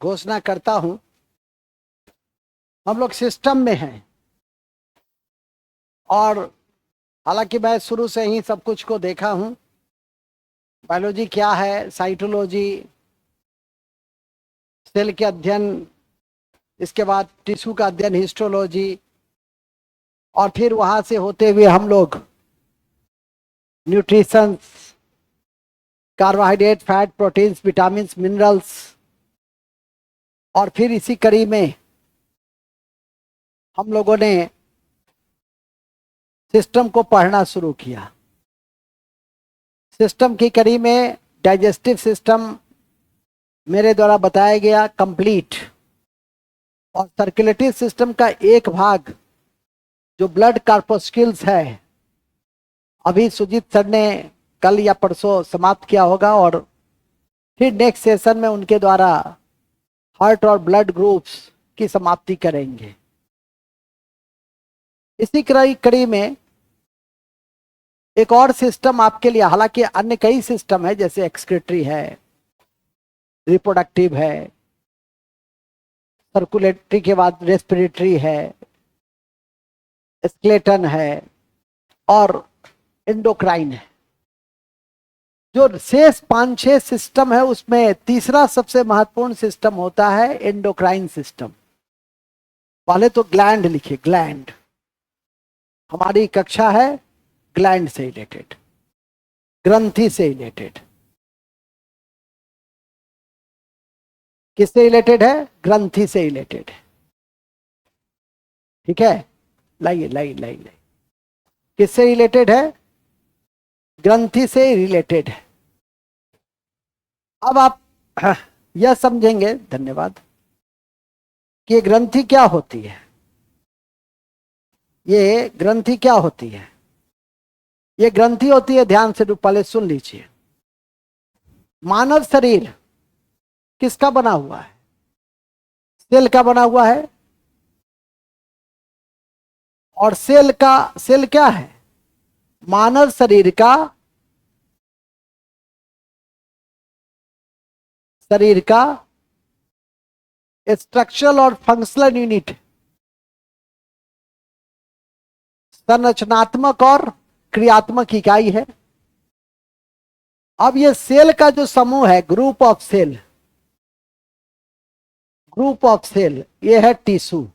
घोषणा करता हूं, हम लोग सिस्टम में हैं और हालांकि मैं शुरू से ही सब कुछ को देखा हूं। बायोलॉजी क्या है, साइटोलॉजी, सेल के अध्ययन, इसके बाद टिश्यू का अध्ययन हिस्टोलॉजी, और फिर वहां से होते हुए हम लोग nutrition, carbohydrate, fat, proteins, vitamins, minerals, और फिर इसी कड़ी में हम लोगों ने सिस्टम को पढ़ना शुरू किया। सिस्टम की कड़ी में डाइजेस्टिव सिस्टम मेरे द्वारा बताया गया कंप्लीट, और सर्कुलेटरी सिस्टम का एक भाग जो ब्लड कार्पोस्किल्स है, अभी सुजीत सर ने कल या परसों समाप्त किया होगा, और फिर नेक्स्ट सेशन में उनके द्वारा हार्ट और ब्लड ग्रुप्स की समाप्ति करेंगे। इसी कड़ी में एक और सिस्टम आपके लिए, हालांकि अन्य कई सिस्टम है जैसे एक्सक्रीटरी है, रिप्रोडक्टिव है, सर्कुलेटरी के बाद रेस्पिरेटरी है, स्केलेटन है और एंडोक्राइन है। जो शेष 5-6 सिस्टम है उसमें तीसरा सबसे महत्वपूर्ण सिस्टम होता है एंडोक्राइन सिस्टम। पहले तो ग्लैंड लिखिए, ग्लैंड हमारी कक्षा है ग्लैंड से रिलेटेड, ग्रंथि से रिलेटेड। किससे रिलेटेड है? ग्रंथि से रिलेटेड है। ठीक है, लाइए लाइए लाइए, किससे रिलेटेड है? ग्रंथि से रिलेटेड है। अब आप यह समझेंगे, धन्यवाद, कि ये ग्रंथि क्या होती है। ये ग्रंथि क्या होती है? ये ग्रंथि होती है, ध्यान से पहले सुन लीजिए। मानव शरीर किसका बना हुआ है? सेल का बना हुआ है। और सेल क्या है? मानव शरीर का स्ट्रक्चरल और फंक्शनल यूनिट, संरचनात्मक और क्रियात्मक इकाई है। अब ये सेल का जो समूह है, ग्रुप ऑफ सेल, ये है टिश्यू।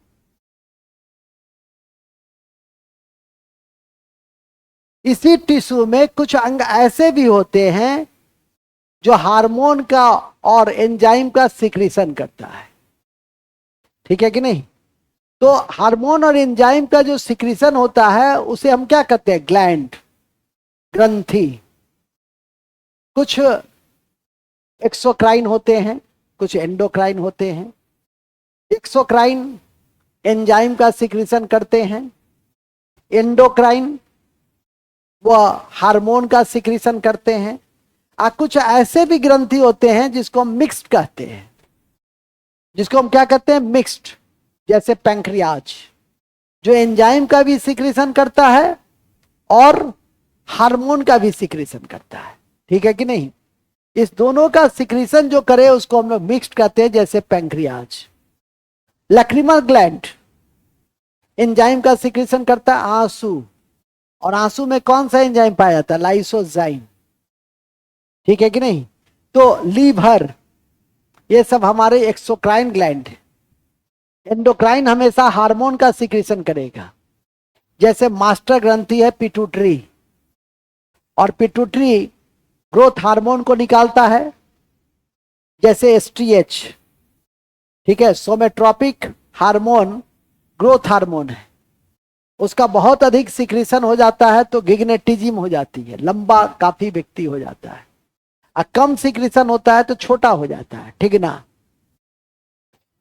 इसी टिश्यू में कुछ अंग ऐसे भी होते हैं जो हार्मोन का और एंजाइम का सिक्रीशन करता है। ठीक है कि नहीं? तो हार्मोन और एंजाइम का जो सिक्रीशन होता है उसे हम क्या कहते हैं? ग्लैंड, ग्रंथि। कुछ एक्सोक्राइन होते हैं, कुछ एंडोक्राइन होते हैं। एक्सोक्राइन एंजाइम का सिक्रीशन करते हैं, एंडोक्राइन वह हार्मोन का सिक्रीशन करते हैं। कुछ ऐसे भी ग्रंथि होते हैं जिसको हम मिक्स्ड कहते हैं, जिसको हम क्या कहते हैं? मिक्स्ड। जैसे पैंक्रियाज, जो एंजाइम का भी सिक्रीशन करता है और हार्मोन का भी सिक्रीशन करता है। ठीक है कि नहीं? इस दोनों का सिक्रीशन जो करे उसको हम लोग मिक्स्ड कहते हैं, जैसे पैंक्रियाज। लैक्रिमल ग्लैंड एंजाइम का सिक्रीशन करता है, आंसू, और आंसू में कौन सा एंजाइम पाया जाता है? लाइसोजाइम। ठीक है कि नहीं? तो लीवर, ये सब हमारे एक्सोक्राइन ग्लैंड है। एंडोक्राइन हमेशा हार्मोन का सिक्रीशन करेगा, जैसे मास्टर ग्रंथि है पिट्यूटरी, और पिट्यूटरी ग्रोथ हार्मोन को निकालता है, जैसे एसटीएच। ठीक है, सोमेट्रोपिक हार्मोन ग्रोथ हार्मोन है, उसका बहुत अधिक सिक्रीशन हो जाता है तो गिग्नेटिज्म हो जाती है, लंबा काफी व्यक्ति हो जाता है। कम सिक्रीशन होता है तो छोटा हो जाता है। ठीक ना?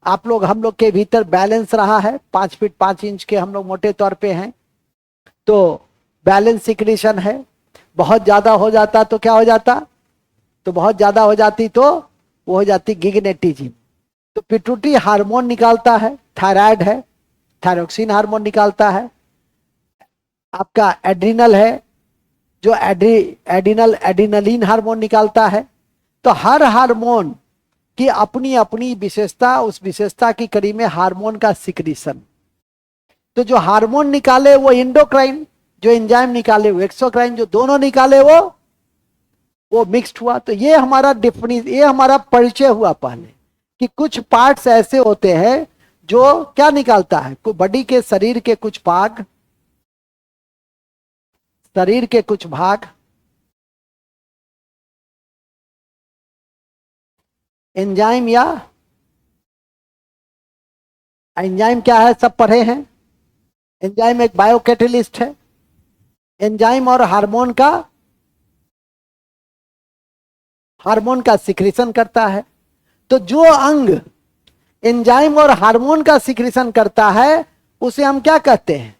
आप लोग, हम लोग के भीतर बैलेंस रहा है, 5 फीट 5 इंच के हम लोग मोटे तौर पे हैं, तो बैलेंस सिक्रीशन है। बहुत ज्यादा हो जाता तो क्या हो जाता? तो बहुत ज्यादा हो जाती तो वो हो जाती गिग्नेटिज्म। तो पिट्यूटरी हार्मोन निकालता है, थायराइड है, थायरोक्सिन हार्मोन निकालता है। आपका एड्रिनल है जो एड्रिनलिन हार्मोन निकालता है। तो हर हार्मोन कि अपनी अपनी विशेषता, उस विशेषता की कड़ी में हार्मोन का सिक्रीशन। तो जो हार्मोन निकाले वो एंडोक्राइन, जो एंजाइम निकाले वो एक्सोक्राइन, जो दोनों निकाले वो मिक्स्ड हुआ। तो ये हमारा डिफरेंस, ये हमारा परिचय हुआ पहले कि कुछ पार्ट्स ऐसे होते हैं जो क्या निकालता है, बॉडी के शरीर के कुछ भाग, शरीर के कुछ भाग एंजाइम, या एंजाइम क्या है, सब पढ़े हैं। एंजाइम एक बायोकैटेलिस्ट है। एंजाइम और हार्मोन का सिक्रीशन करता है। तो जो अंग एंजाइम और हार्मोन का सिक्रीशन करता है उसे हम क्या कहते हैं,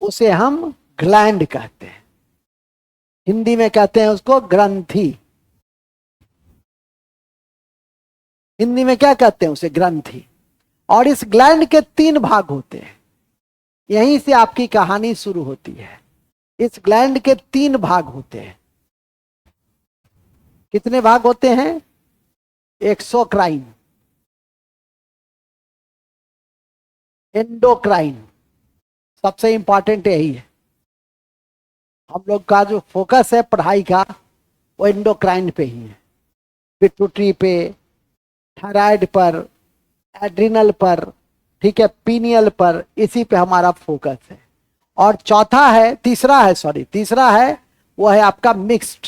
उसे हम ग्लैंड कहते हैं। हिंदी में कहते हैं उसको ग्रंथि। हिंदी में क्या कहते हैं उसे, ग्रंथि। और इस ग्लैंड के 3 भाग होते हैं। यहीं से आपकी कहानी शुरू होती है। इस ग्लैंड के 3 भाग होते हैं। कितने भाग होते हैं, एक्सोक्राइन, एंडोक्राइन, सबसे इंपॉर्टेंट यही है। हम लोग का जो फोकस है पढ़ाई का वो एंडोक्राइन पे ही है, पिट्यूटरी पे, थायराइड पर, एड्रिनल पर, ठीक है, पीनियल पर, इसी पे हमारा फोकस है। और तीसरा है वो है आपका मिक्स्ड।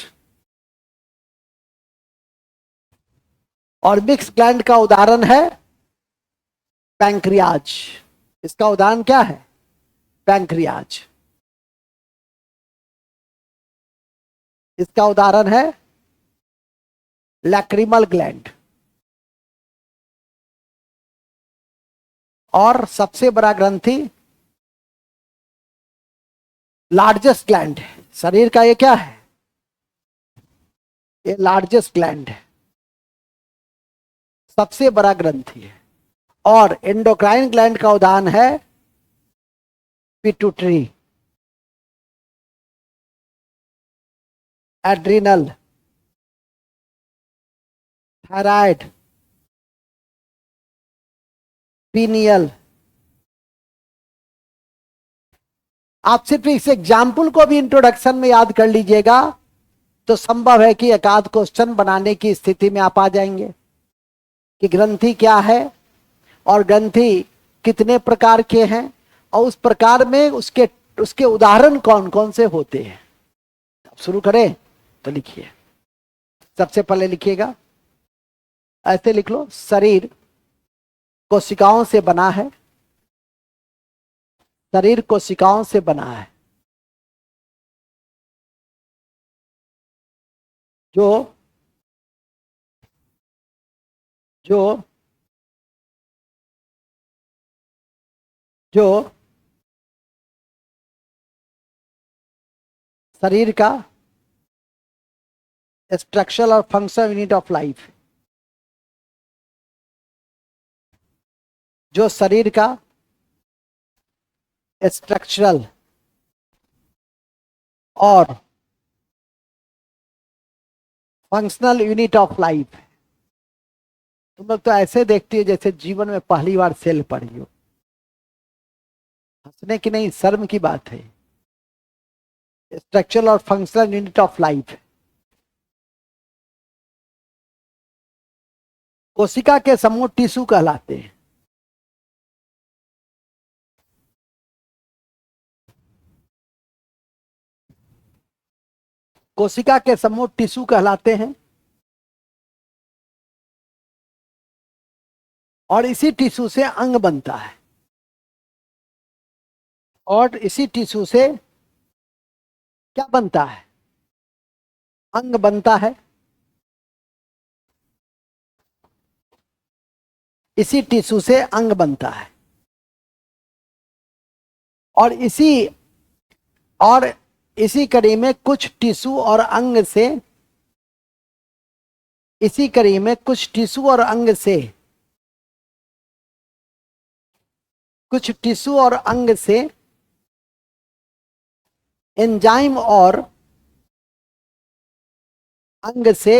और मिक्स ग्लैंड का उदाहरण है पैंक्रियाज। इसका उदाहरण क्या है, पैंक्रियाज। इसका उदाहरण है लैक्रिमल ग्लैंड। और सबसे बड़ा ग्रंथि, लार्जेस्ट ग्लैंड है शरीर का, ये क्या है, ये लार्जेस्ट ग्लैंड है, सबसे बड़ा ग्रंथि है। और एंडोक्राइन ग्लैंड का उदाहरण है पिट्यूटरी, एड्रिनल, थायराइड, पीनियल। आप सिर्फ इस एग्जाम्पल को भी इंट्रोडक्शन में याद कर लीजिएगा तो संभव है कि एक आध क्वेश्चन बनाने की स्थिति में आप आ जाएंगे कि ग्रंथि क्या है और ग्रंथि कितने प्रकार के हैं और उस प्रकार में उसके उसके उदाहरण कौन कौन से होते हैं। अब शुरू करें तो लिखिए, सबसे पहले लिखिएगा, ऐसे लिख लो, शरीर कोशिकाओं से बना है, शरीर कोशिकाओं से बना है। जो जो जो शरीर का स्ट्रक्चरल और फंक्शनल यूनिट ऑफ लाइफ, जो शरीर का स्ट्रक्चरल और फंक्शनल यूनिट ऑफ लाइफ। तुम लोग तो ऐसे देखती हो जैसे जीवन में पहली बार सेल पढ़ी हो। हंसने की नहीं, शर्म की बात है। स्ट्रक्चरल और फंक्शनल यूनिट ऑफ लाइफ। कोशिका के समूह टिश्यू कहलाते हैं। कोशिका के समूह टिश्यू कहलाते हैं। और इसी टिश्यू से अंग बनता है। और इसी टिश्यू से क्या बनता है, अंग बनता है। इसी टिश्यू से अंग बनता है। और इसी कड़ी में कुछ टिश्यू और अंग से, इसी कड़ी में कुछ टिश्यू और अंग से, कुछ टिश्यू और अंग से एंजाइम और अंग से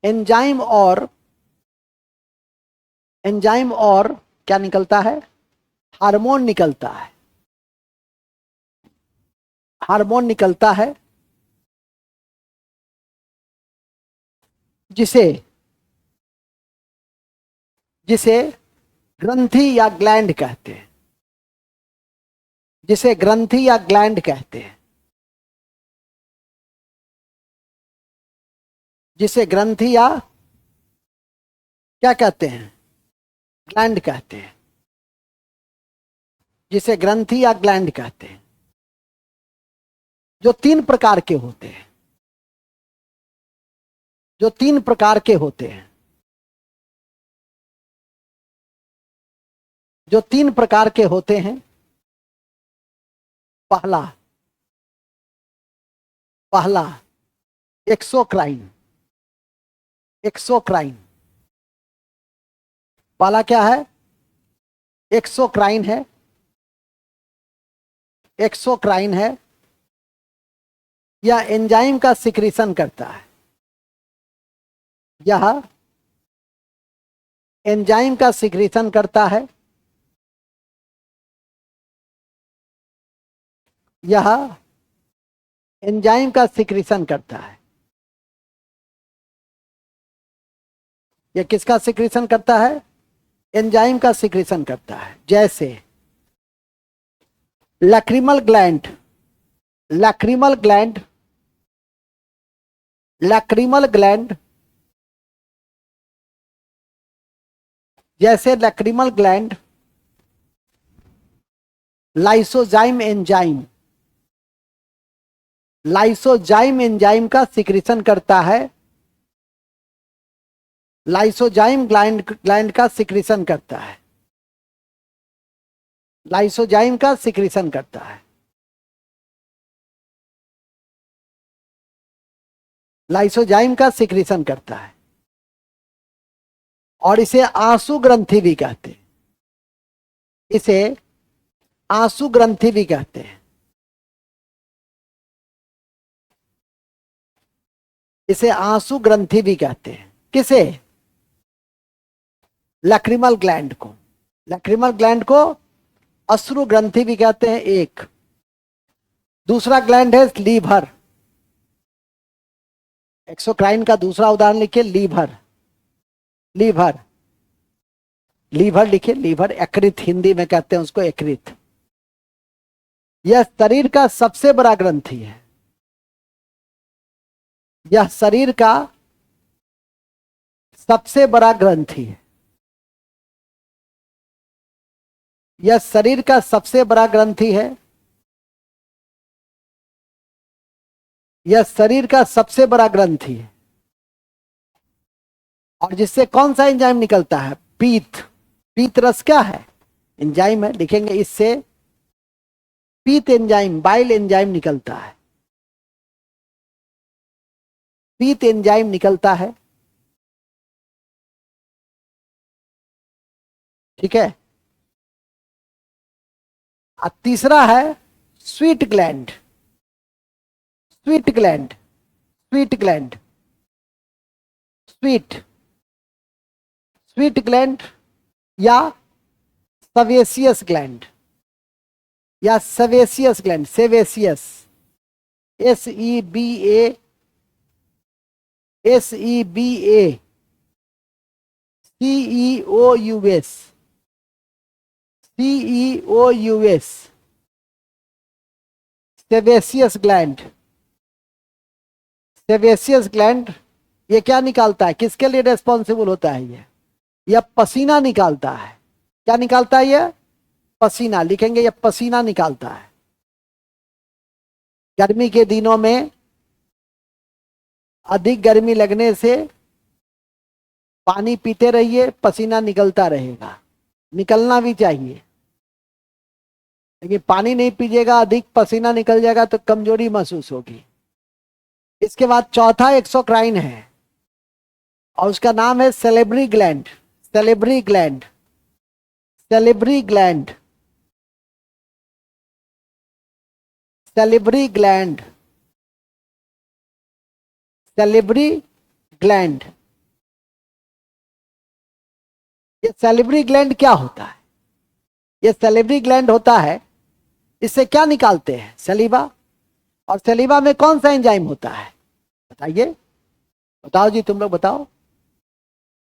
एंजाइम और क्या निकलता है? हार्मोन निकलता है। हार्मोन निकलता है जिसे जिसे ग्रंथि या ग्लैंड कहते हैं। जिसे ग्रंथि या ग्लैंड कहते हैं। जिसे ग्रंथि या क्या कहते हैं? ग्लैंड कहते हैं। जिसे ग्रंथि या ग्लैंड कहते हैं, जो 3 प्रकार के होते हैं। जो 3 प्रकार के होते हैं। जो 3 प्रकार के होते हैं। पहला पहला एक्सोक्राइन। एक्सोक्राइन पहला क्या है? एक्सोक्राइन है। एक्सोक्राइन है। यह एंजाइम का सिक्रीशन करता है। यह एंजाइम का सिक्रीशन करता है। यह एंजाइम का सिक्रीशन करता है। यह किसका सिक्रीशन करता है? एंजाइम का सिक्रीशन करता है। जैसे lacrimal gland. Lacrimal gland. Lacrimal gland. जैसे lacrimal gland lysozyme enzyme. Lysozyme enzyme का सिक्रीशन करता है। लाइसोजाइम ग्लैंड का सिक्रीशन करता है। लाइसोजाइम का सिक्रीशन करता है। लाइसोजाइम का सिक्रीशन करता है। और इसे आंसू ग्रंथि भी कहते हैं। इसे आंसू ग्रंथि भी कहते हैं। इसे आंसू ग्रंथि भी कहते हैं। किसे? लैक्रिमल ग्लैंड को। लैक्रिमल ग्लैंड को अश्रु ग्रंथि भी कहते हैं। एक दूसरा ग्लैंड है लीवर। एक्सोक्राइन का दूसरा उदाहरण लिखिए, लीवर। लीवर लीवर लिखिए, लीवर। यकृत हिंदी में कहते हैं उसको, यकृत। यह शरीर का सबसे बड़ा ग्रंथि है। यह शरीर का सबसे बड़ा ग्रंथि है। यह शरीर का सबसे बड़ा ग्रंथि है। यह शरीर का सबसे बड़ा ग्रंथि है। और जिससे कौन सा एंजाइम निकलता है? पीत। पीत रस क्या है? एंजाइम है। लिखेंगे इससे पीत एंजाइम, बाइल एंजाइम निकलता है। पीत एंजाइम निकलता है। ठीक है। और तीसरा है sweet gland. Sweet gland. Sweet gland. Sweet sweet gland या सवेसियस ग्लैंड। या सवेसियस gland. सेवेसियस, SEBASEBACEOUS, CEOUS, सेवेसियस gland. सेवेसियस gland ये क्या निकालता है? किसके लिए रेस्पॉन्सिबल होता है? यह पसीना निकालता है। क्या निकालता है? यह पसीना। लिखेंगे यह पसीना निकालता है। गर्मी के दिनों में अधिक गर्मी लगने से पानी पीते रहिए, पसीना निकलता रहेगा। निकलना भी चाहिए, लेकिन पानी नहीं पीजिएगा, अधिक पसीना निकल जाएगा तो कमजोरी महसूस होगी। इसके बाद चौथा एक्सोक्राइन है और उसका नाम है salivary gland. Salivary gland. Salivary gland. Salivary gland. Salivary gland. ये सैलिवरी ग्लैंड क्या होता है? ये सैलिवरी ग्लैंड होता है, इससे क्या निकालते हैं? सलीवा। और सलीवा में कौन सा एंजाइम होता है बताइए? बताओ जी, तुम लोग बताओ।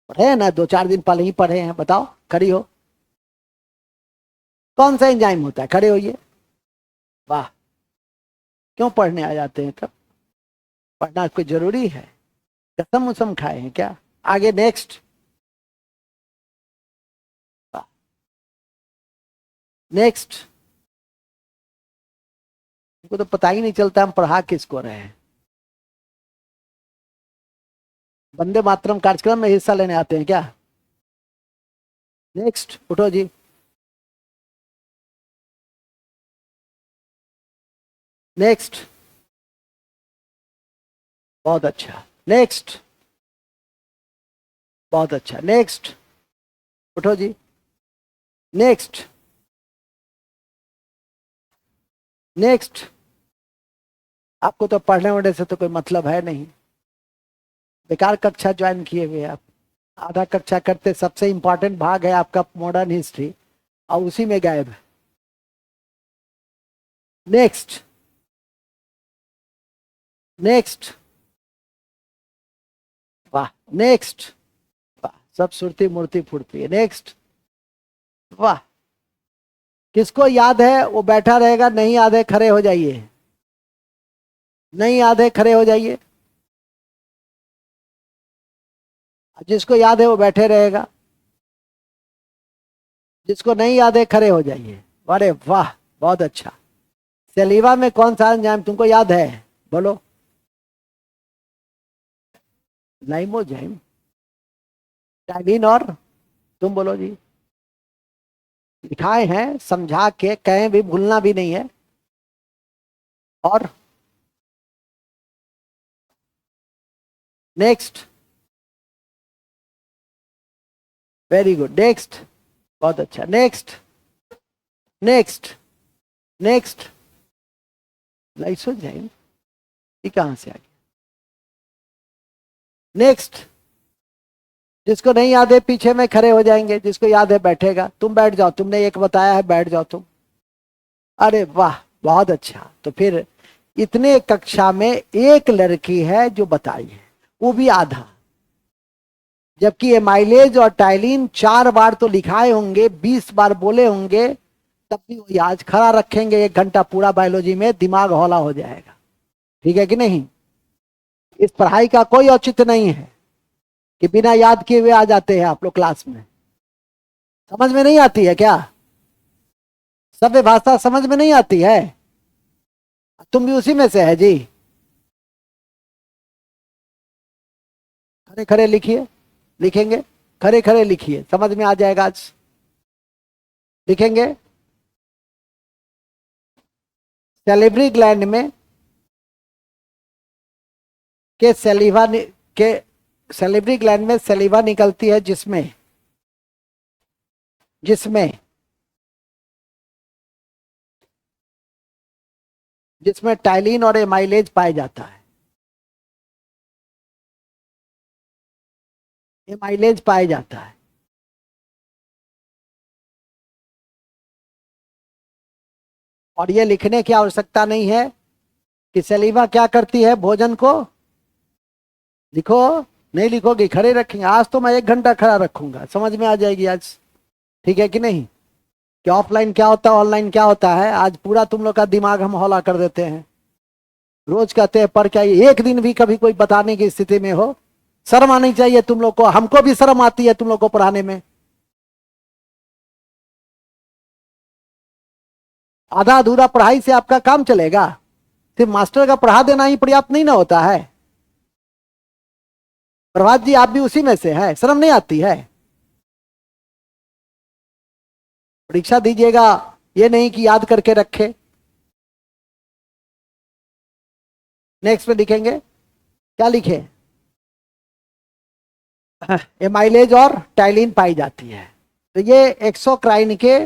पढ़े हैं ना, 2-4 दिन पहले ही पढ़े हैं। बताओ, खड़ी हो। कौन सा एंजाइम होता है? खड़े होइए। वाह, क्यों पढ़ने आ जाते हैं तब? पढ़ना कोई जरूरी है? कसम उसम खाए हैं क्या? आगे नेक्स्ट। नेक्स्ट। हमको तो पता ही नहीं चलता हम पढ़ा किसको रहे हैं। वंदे मातरम कार्यक्रम में हिस्सा लेने आते हैं क्या? नेक्स्ट, उठो जी। नेक्स्ट। बहुत अच्छा। नेक्स्ट। बहुत अच्छा। नेक्स्ट, उठो जी। नेक्स्ट। नेक्स्ट। आपको तो पढ़ने वढ़ने से तो कोई मतलब है नहीं, बेकार कक्षा ज्वाइन किए हुए आप। आधा कक्षा करते, सबसे इंपॉर्टेंट भाग है आपका मॉडर्न हिस्ट्री, और उसी में गायब है। नेक्स्ट। नेक्स्ट। वाह। नेक्स्ट। वाह, सब सुरती मूर्ति फुर्ती है। नेक्स्ट। वाह। किसको याद है वो बैठा रहेगा, नहीं याद है खड़े हो जाइए। नहीं याद है खड़े हो जाइए। जिसको याद है वो बैठे रहेगा, जिसको नहीं याद है खड़े हो जाइए। अरे वाह, बहुत अच्छा। सलीवा में कौन सा एंजाइम तुमको याद है? बोलो। लाइमोजाइम, टाइलिन, और तुम बोलो जी। लिखाए हैं, समझा के कहें भी, भूलना भी नहीं है। और नेक्स्ट। Very good. नेक्स्ट। बहुत अच्छा। नेक्स्ट। नेक्स्ट। नेक्स्ट। लाइसोजाइम, ये कहां से आ गया? नेक्स्ट। जिसको नहीं याद है पीछे में खड़े हो जाएंगे, जिसको याद है बैठेगा। तुम बैठ जाओ, तुमने एक बताया है, बैठ जाओ तुम। अरे वाह, बहुत अच्छा। तो फिर इतने कक्षा में एक लड़की है जो बताई है, वो भी आधा। जबकि एमाइलेज और टाइलिन 4 बार तो लिखाए होंगे, 20 बार बोले होंगे, तब भी वो आज खड़ा रखेंगे 1 घंटा पूरा बायोलॉजी में, दिमाग हौला हो जाएगा। ठीक है कि नहीं? इस पढ़ाई का कोई औचित्य नहीं है कि बिना याद किए हुए आ जाते हैं आप लोग क्लास में। समझ में नहीं आती है क्या? सभ्य भाषा समझ में नहीं आती है? तुम भी उसी में से है जी। खड़े खड़े लिखिए। लिखेंगे, खड़े खड़े लिखिए, समझ में आ जाएगा आज। लिखेंगे। सैलिवरी ग्लैंड में के सलीवा के सैलिवरी ग्लैंड में सलीवा निकलती है, जिसमें जिसमें जिसमें टाइलिन और एमाइलेज पाया जाता है। एमाइलेज पाया जाता है। और ये लिखने की आवश्यकता नहीं है कि सलीवा क्या करती है भोजन को। लिखो। नहीं लिखोगे, खड़े रखेंगे। आज तो मैं 1 घंटा खड़ा रखूंगा, समझ में आ जाएगी आज। ठीक है कि नहीं? कि ऑफलाइन क्या होता है, ऑनलाइन क्या होता है, आज पूरा तुम लोग का दिमाग हम हौला कर देते हैं। रोज कहते हैं पर क्या, एक दिन भी कभी कोई बताने की स्थिति में हो? शर्म आनी चाहिए तुम लोग को। हमको भी शर्म आती है तुम लोग को पढ़ाने में। आधा अधूरा पढ़ाई से आपका काम चलेगा? सिर्फ मास्टर का पढ़ा देना ही पर्याप्त नहीं ना होता है? प्रभात जी, आप भी उसी में से है, शर्म नहीं आती है? परीक्षा दीजिएगा, ये नहीं कि याद करके रखे। नेक्स्ट में लिखेंगे, क्या लिखे? एमाइलेज और टाइलिन पाई जाती है। तो ये एक्सोक्राइन के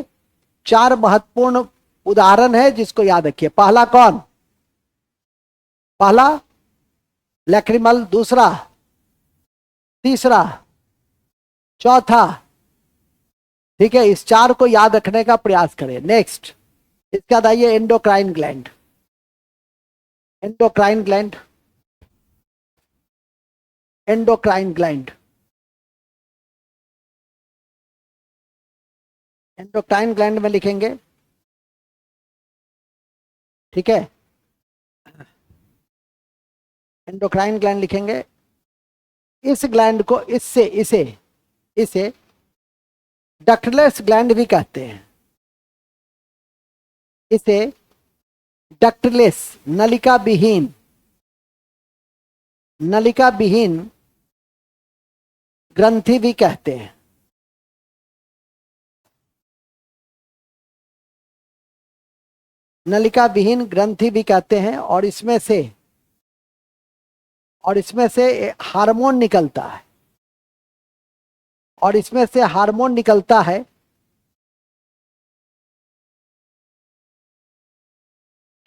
4 महत्वपूर्ण उदाहरण है, जिसको याद रखिए। पहला कौन? पहला लैक्रिमल, दूसरा, तीसरा, चौथा, ठीक है, इस चार को याद रखने का प्रयास करें। नेक्स्ट, इसके बाद आइए endocrine gland. Endocrine gland, endocrine gland, endocrine gland में लिखेंगे, ठीक है, एंडोक्राइन ग्लैंड लिखेंगे। इस ग्लैंड को इससे इसे इसे डक्टलेस ग्लैंड भी कहते हैं। इसे डक्टलेस, नलिका विहीन, नलिका विहीन ग्रंथि भी कहते हैं। नलिका विहीन ग्रंथि भी कहते हैं। और इसमें से हार्मोन निकलता है, और इसमें से हार्मोन निकलता है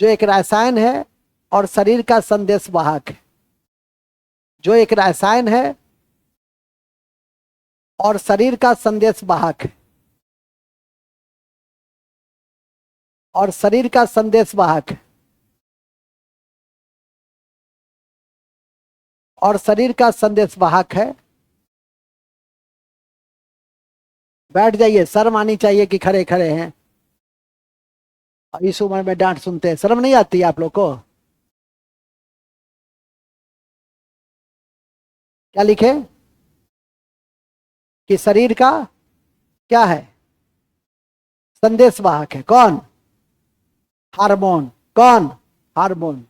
जो एक रसायन है और शरीर का संदेश वाहक है। जो एक रसायन है और शरीर का संदेश वाहक है, और शरीर का संदेश वाहक है, और शरीर का संदेश वाहक है। बैठ जाइए, शर्म आनी चाहिए कि खड़े खड़े हैं। इस उम्र में डांट सुनते हैं, शर्म नहीं आती आप लोग को? क्या लिखे कि शरीर का क्या है? संदेश वाहक है। कौन? हार्मोन। कौन? हार्मोन।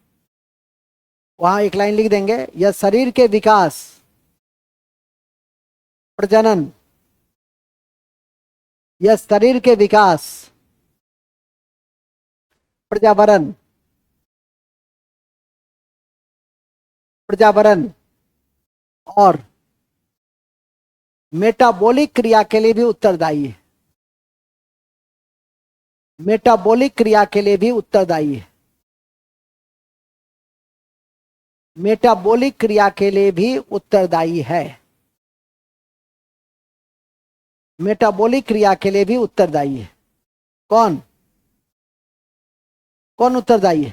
वहां एक लाइन लिख देंगे, यह शरीर के विकास, प्रजनन, यह शरीर के विकास, पर्यावरण, पर्यावरण और मेटाबॉलिक क्रिया के लिए भी उत्तरदायी है। मेटाबॉलिक क्रिया के लिए भी उत्तरदायी है। मेटाबॉलिक क्रिया के लिए भी उत्तरदायी है। मेटाबॉलिक क्रिया के लिए भी उत्तरदायी है। कौन? कौन उत्तरदायी है?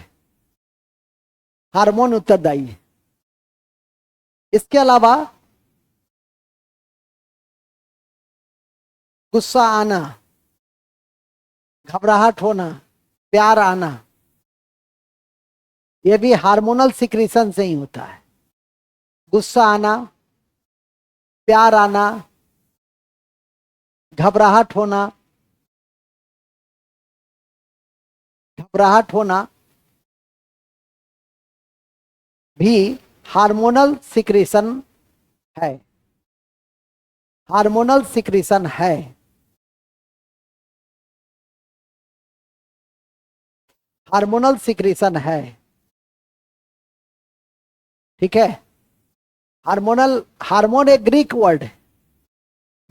हार्मोन उत्तरदायी है। इसके अलावा गुस्सा आना, घबराहट होना, प्यार आना, यह भी हार्मोनल सिक्रीशन से ही होता है। गुस्सा आना, प्यार आना, घबराहट होना, घबराहट होना भी हार्मोनल सिक्रीशन है। हार्मोनल सिक्रीशन है। हार्मोनल सिक्रीशन है। ठीक है। हार्मोनल, हार्मोन एक ग्रीक वर्ड है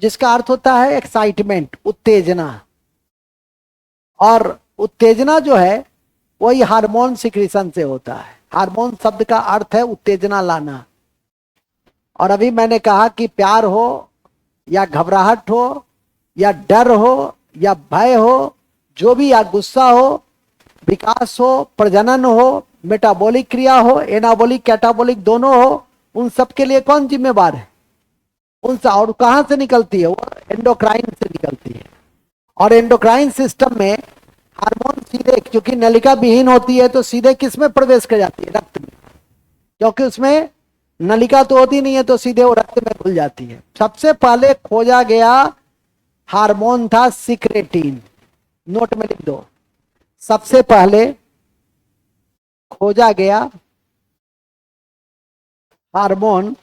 जिसका अर्थ होता है एक्साइटमेंट, उत्तेजना। और उत्तेजना जो है वही हार्मोन सिक्रीशन से होता है। हार्मोन शब्द का अर्थ है उत्तेजना लाना। और अभी मैंने कहा कि प्यार हो या घबराहट हो या डर हो या भय हो, जो भी, या गुस्सा हो, विकास हो, प्रजनन हो, मेटाबॉलिक क्रिया हो, एनाबॉलिक कैटाबॉलिक दोनों हो, उन सब के लिए कौन जिम्मेवार है? उनसे। और कहां से निकलती है? वो एंडोक्राइन से निकलती है। और एंडोक्राइन सिस्टम में हार्मोन सीधे, क्योंकि नलिका विहीन होती है, तो सीधे किस में प्रवेश कर जाती है? रक्त में। क्योंकि उसमें नलिका तो होती नहीं है, तो सीधे वो रक्त में घुल जाती है। सबसे पहले खोजा गया हार्मोन था सिक्रेटिन। नोट में लिख दो, सबसे पहले खोजा गया हार्मोन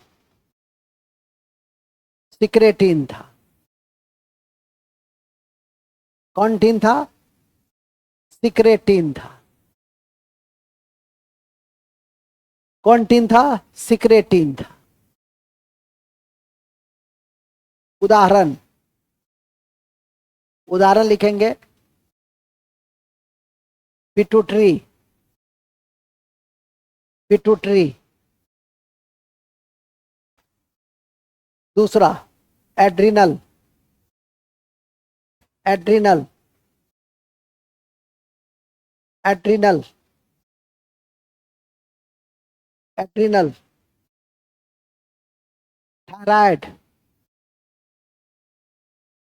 सिक्रेटिन था। कौन टीन था? सिक्रेटिन था। कौन टीन था? सिक्रेटिन था। उदाहरण, उदाहरण लिखेंगे, पिट्यूटरी, पिट्यूटरी। दूसरा adrenal, adrenal, adrenal, adrenal, thyroid,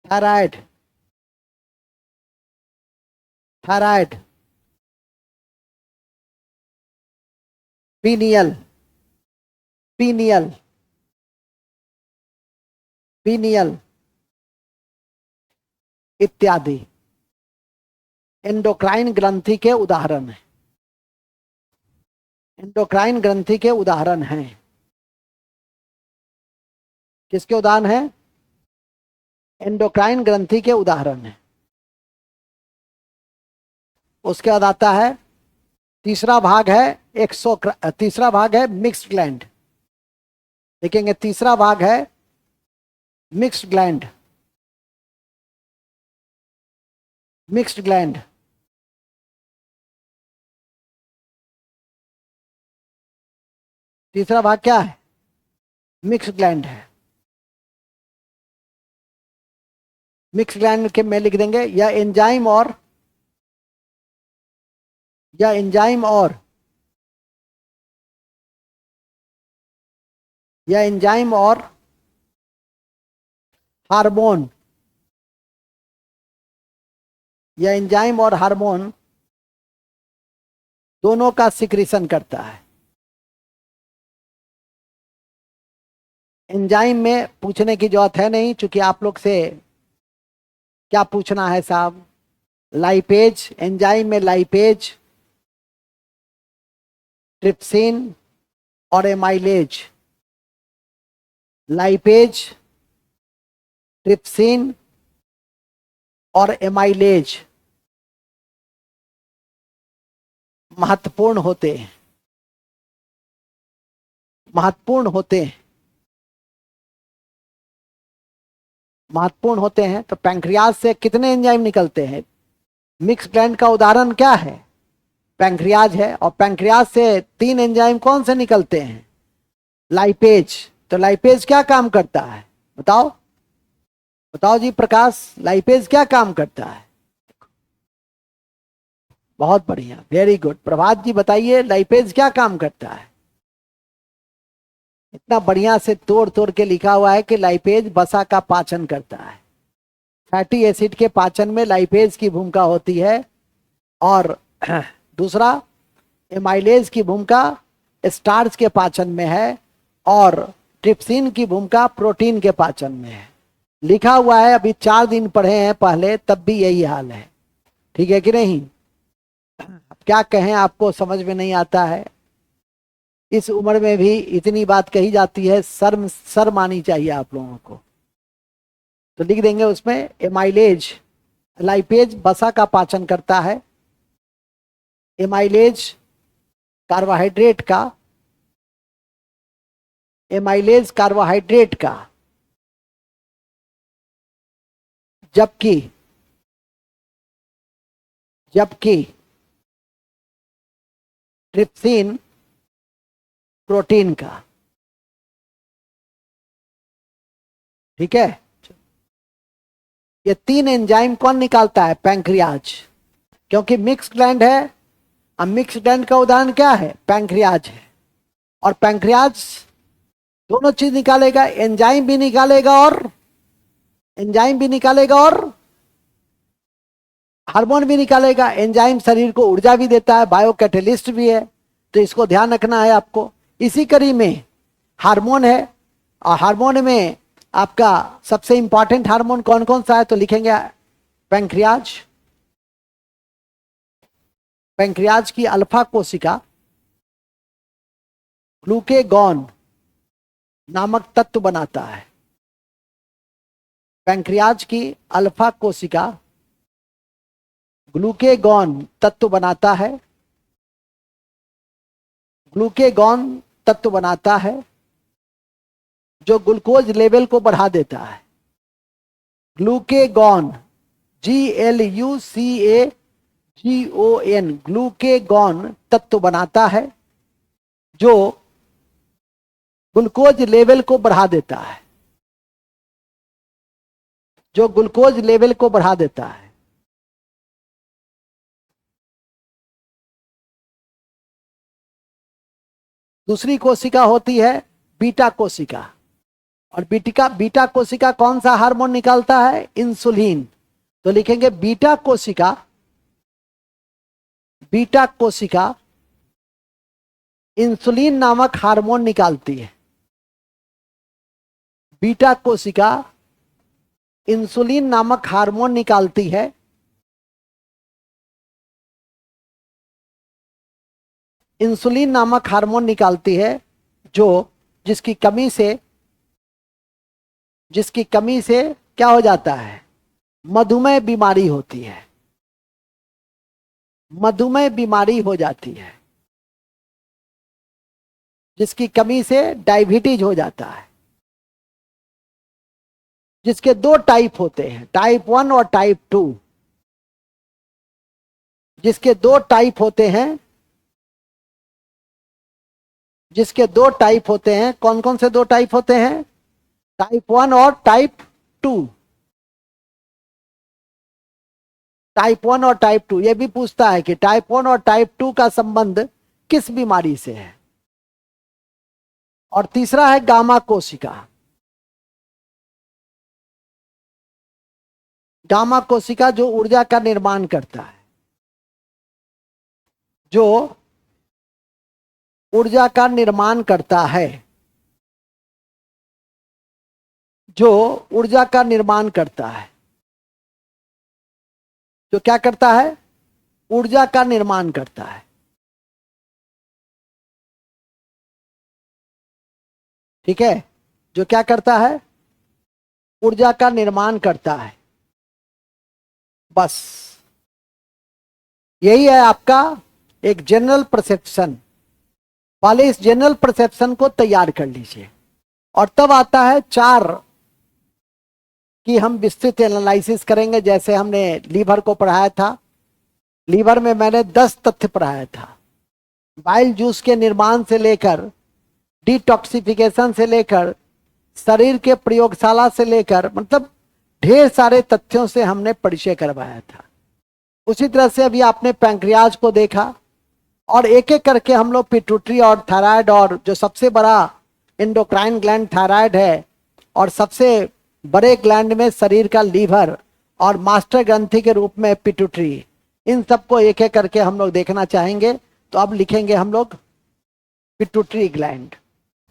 thyroid, thyroid, pineal, pineal, pineal इत्यादि एंडोक्राइन ग्रंथि के उदाहरण हैं। एंडोक्राइन ग्रंथि के उदाहरण हैं। किसके उदाहरण हैं? एंडोक्राइन ग्रंथि के उदाहरण हैं। उसके बाद आता है तीसरा भाग है तीसरा भाग है मिक्स्ड ग्लैंड। देखेंगे तीसरा भाग है मिक्स्ड ग्लैंड, मिक्स्ड ग्लैंड। तीसरा भाग क्या है? मिक्स्ड ग्लैंड है। मिक्स्ड ग्लैंड के में लिख देंगे या एंजाइम और या एंजाइम और या एंजाइम और हार्मोन, या एंजाइम और हार्मोन दोनों का सिक्रीशन करता है। एंजाइम में पूछने की जरूरत है नहीं, क्योंकि आप लोग से क्या पूछना है साहब? लाइपेज, एंजाइम में लाइपेज, ट्रिप्सिन और एमाइलेज। लाइपेज, ट्रिप्सिन और एमाइलेज महत्वपूर्ण होते हैं, महत्वपूर्ण होते हैं, महत्वपूर्ण होते हैं। तो पैंक्रियाज से कितने एंजाइम निकलते हैं? मिक्स ग्लैंड का उदाहरण क्या है? पैंक्रियाज है। और पैंक्रियाज से 3 एंजाइम कौन से निकलते हैं? लाइपेज। तो लाइपेज क्या काम करता है? बताओ, बताओ जी प्रकाश, लाइपेज क्या काम करता है? बहुत बढ़िया, वेरी गुड। प्रभात जी बताइए, लाइपेज क्या काम करता है? इतना बढ़िया से तोड़ तोड़ के लिखा हुआ है कि लाइपेज वसा का पाचन करता है। फैटी एसिड के पाचन में लाइपेज की भूमिका होती है। और दूसरा, एमाइलेज की भूमिका स्टार्च के पाचन में है। और ट्रिप्सिन की भूमिका प्रोटीन के पाचन में है। लिखा हुआ है, अभी 4 दिन पढ़े हैं पहले, तब भी यही हाल है। ठीक है कि नहीं? अब क्या कहें, आपको समझ में नहीं आता है। इस उम्र में भी इतनी बात कही जाती है, शर्म आनी चाहिए आप लोगों को। तो लिख देंगे उसमें एमाइलेज, लाइपेज वसा का पाचन करता है। एमाइलेज कार्बोहाइड्रेट का, एमाइलेज कार्बोहाइड्रेट का, जबकि जबकि ट्रिप्सिन प्रोटीन का। ठीक है? ये 3 एंजाइम कौन निकालता है? पैंक्रियाज। क्योंकि मिक्स ग्लैंड है। अब मिक्स ग्लैंड का उदाहरण क्या है? पैंक्रियाज है। और पैंक्रियाज दोनों चीज निकालेगा, एंजाइम भी निकालेगा और एंजाइम भी निकालेगा और हार्मोन भी निकालेगा। एंजाइम शरीर को ऊर्जा भी देता है, बायो कैटेलिस्ट भी है। तो इसको ध्यान रखना है आपको। इसी कड़ी में हार्मोन है। और हार्मोन में आपका सबसे इंपॉर्टेंट हार्मोन कौन कौन सा है? तो लिखेंगे पैंक्रियाज। पैंक्रियाज की अल्फा कोशिका ग्लूकेगॉन नामक तत्व बनाता है। पैंक्रियाज की अल्फा कोशिका ग्लूकेगॉन तत्व बनाता है। ग्लूकेगॉन तत्व बनाता है जो ग्लूकोज लेवल को बढ़ा देता है। ग्लूकेगॉन, GLUCAGON, ग्लूकेगॉन तत्व बनाता है जो ग्लूकोज लेवल को बढ़ा देता है। जो ग्लूकोज लेवल को बढ़ा देता है। दूसरी कोशिका होती है बीटा कोशिका, और बीटा कोशिका कौन सा हार्मोन निकालता है? इंसुलिन। तो लिखेंगे बीटा कोशिका इंसुलिन नामक हार्मोन निकालती है। बीटा कोशिका इंसुलिन नामक हार्मोन निकालती है। इंसुलिन नामक हार्मोन निकालती है जो जिसकी कमी से क्या हो जाता है? मधुमेह बीमारी होती है, मधुमेह बीमारी हो जाती है। जिसकी कमी से डायबिटीज हो जाता है। जिसके दो टाइप होते हैं, टाइप 1 और टाइप 2। जिसके दो टाइप होते हैं, कौन कौन से दो टाइप होते हैं? टाइप 1 और टाइप 2। टाइप 1 और टाइप 2 ये भी पूछता है कि टाइप 1 और टाइप 2 का संबंध किस बीमारी से है। और तीसरा है गामा कोशिका। गामा कोशिका जो ऊर्जा का निर्माण करता है, जो ऊर्जा का निर्माण करता है, जो ऊर्जा का निर्माण करता है, जो क्या करता है? ऊर्जा का निर्माण करता है। ठीक है, जो क्या करता है? ऊर्जा का निर्माण करता है। बस यही है आपका एक जनरल परसेप्शन। पहले इस जनरल परसेप्शन को तैयार कर लीजिए, और तब आता है 4 कि हम विस्तृत एनालिसिस करेंगे। जैसे हमने लीवर को पढ़ाया था, लीवर में मैंने 10 तथ्य पढ़ाया था। बाइल जूस के निर्माण से लेकर, डिटॉक्सिफिकेशन से लेकर, शरीर के प्रयोगशाला से लेकर, मतलब ढेर सारे तथ्यों से हमने परिचय करवाया था। उसी तरह से अभी आपने पैंक्रियाज को देखा, और एक एक करके हम लोग पिट्यूटरी और थायराइड, और जो सबसे बड़ा एंडोक्राइन ग्लैंड थायराइड है, और सबसे बड़े ग्लैंड में शरीर का लीवर, और मास्टर ग्रंथि के रूप में पिट्यूटरी, इन सबको एक एक करके हम लोग देखना चाहेंगे। तो अब लिखेंगे हम लोग पिट्यूटरी ग्लैंड।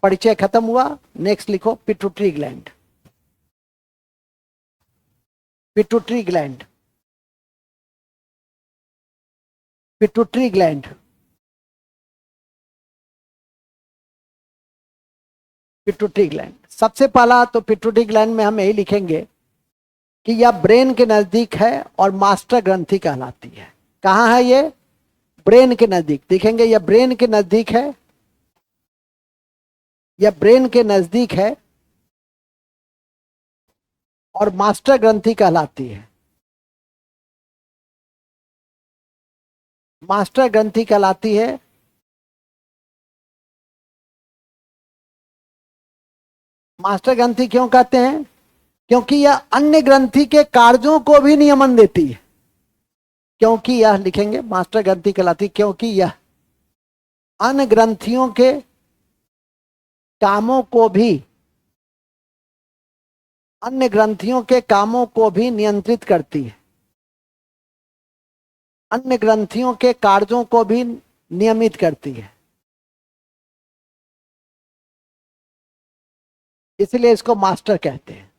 परिचय खत्म हुआ, नेक्स्ट लिखो pituitary gland. Pituitary gland, pituitary gland, pituitary gland. सबसे पहला तो पिट्यूटरी ग्लैंड में हम यही लिखेंगे कि यह ब्रेन के नजदीक है और मास्टर ग्रंथि कहलाती है। कहां है ये? ब्रेन के नजदीक। देखेंगे यह ब्रेन के नजदीक है, यह ब्रेन के नजदीक है और मास्टर ग्रंथि कहलाती है। मास्टर ग्रंथि कहलाती है। मास्टर ग्रंथि क्यों कहते हैं? क्योंकि यह अन्य ग्रंथि के कार्यों को भी नियमन देती है। क्योंकि यह लिखेंगे मास्टर ग्रंथि कहलाती, क्योंकि यह अन्य ग्रंथियों के कामों को भी, अन्य ग्रंथियों के कामों को भी नियंत्रित करती है, अन्य ग्रंथियों के कार्यों को भी नियमित करती है। इसलिए इसको मास्टर कहते हैं।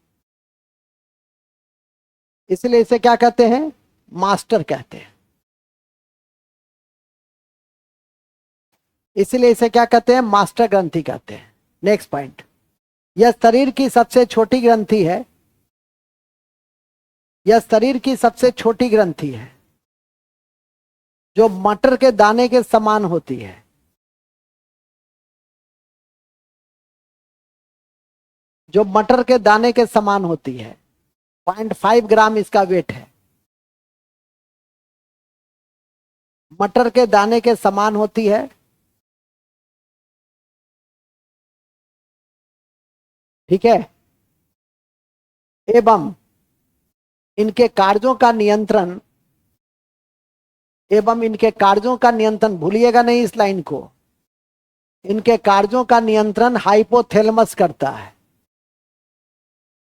इसलिए इसे क्या कहते हैं? मास्टर कहते हैं। इसलिए इसे क्या कहते हैं? मास्टर ग्रंथि कहते हैं। नेक्स्ट पॉइंट, यह शरीर की सबसे छोटी ग्रंथि है। यह शरीर की सबसे छोटी ग्रंथि है, जो मटर के दाने के समान होती है। जो मटर के दाने के समान होती है। 0.5 ग्राम इसका वेट है। मटर के दाने के समान होती है। ठीक है, एवं इनके कार्यों का नियंत्रण एवं इनके कार्यों का नियंत्रण, भूलिएगा नहीं इस लाइन को, इनके कार्यों का नियंत्रण हाइपोथैलेमस करता है।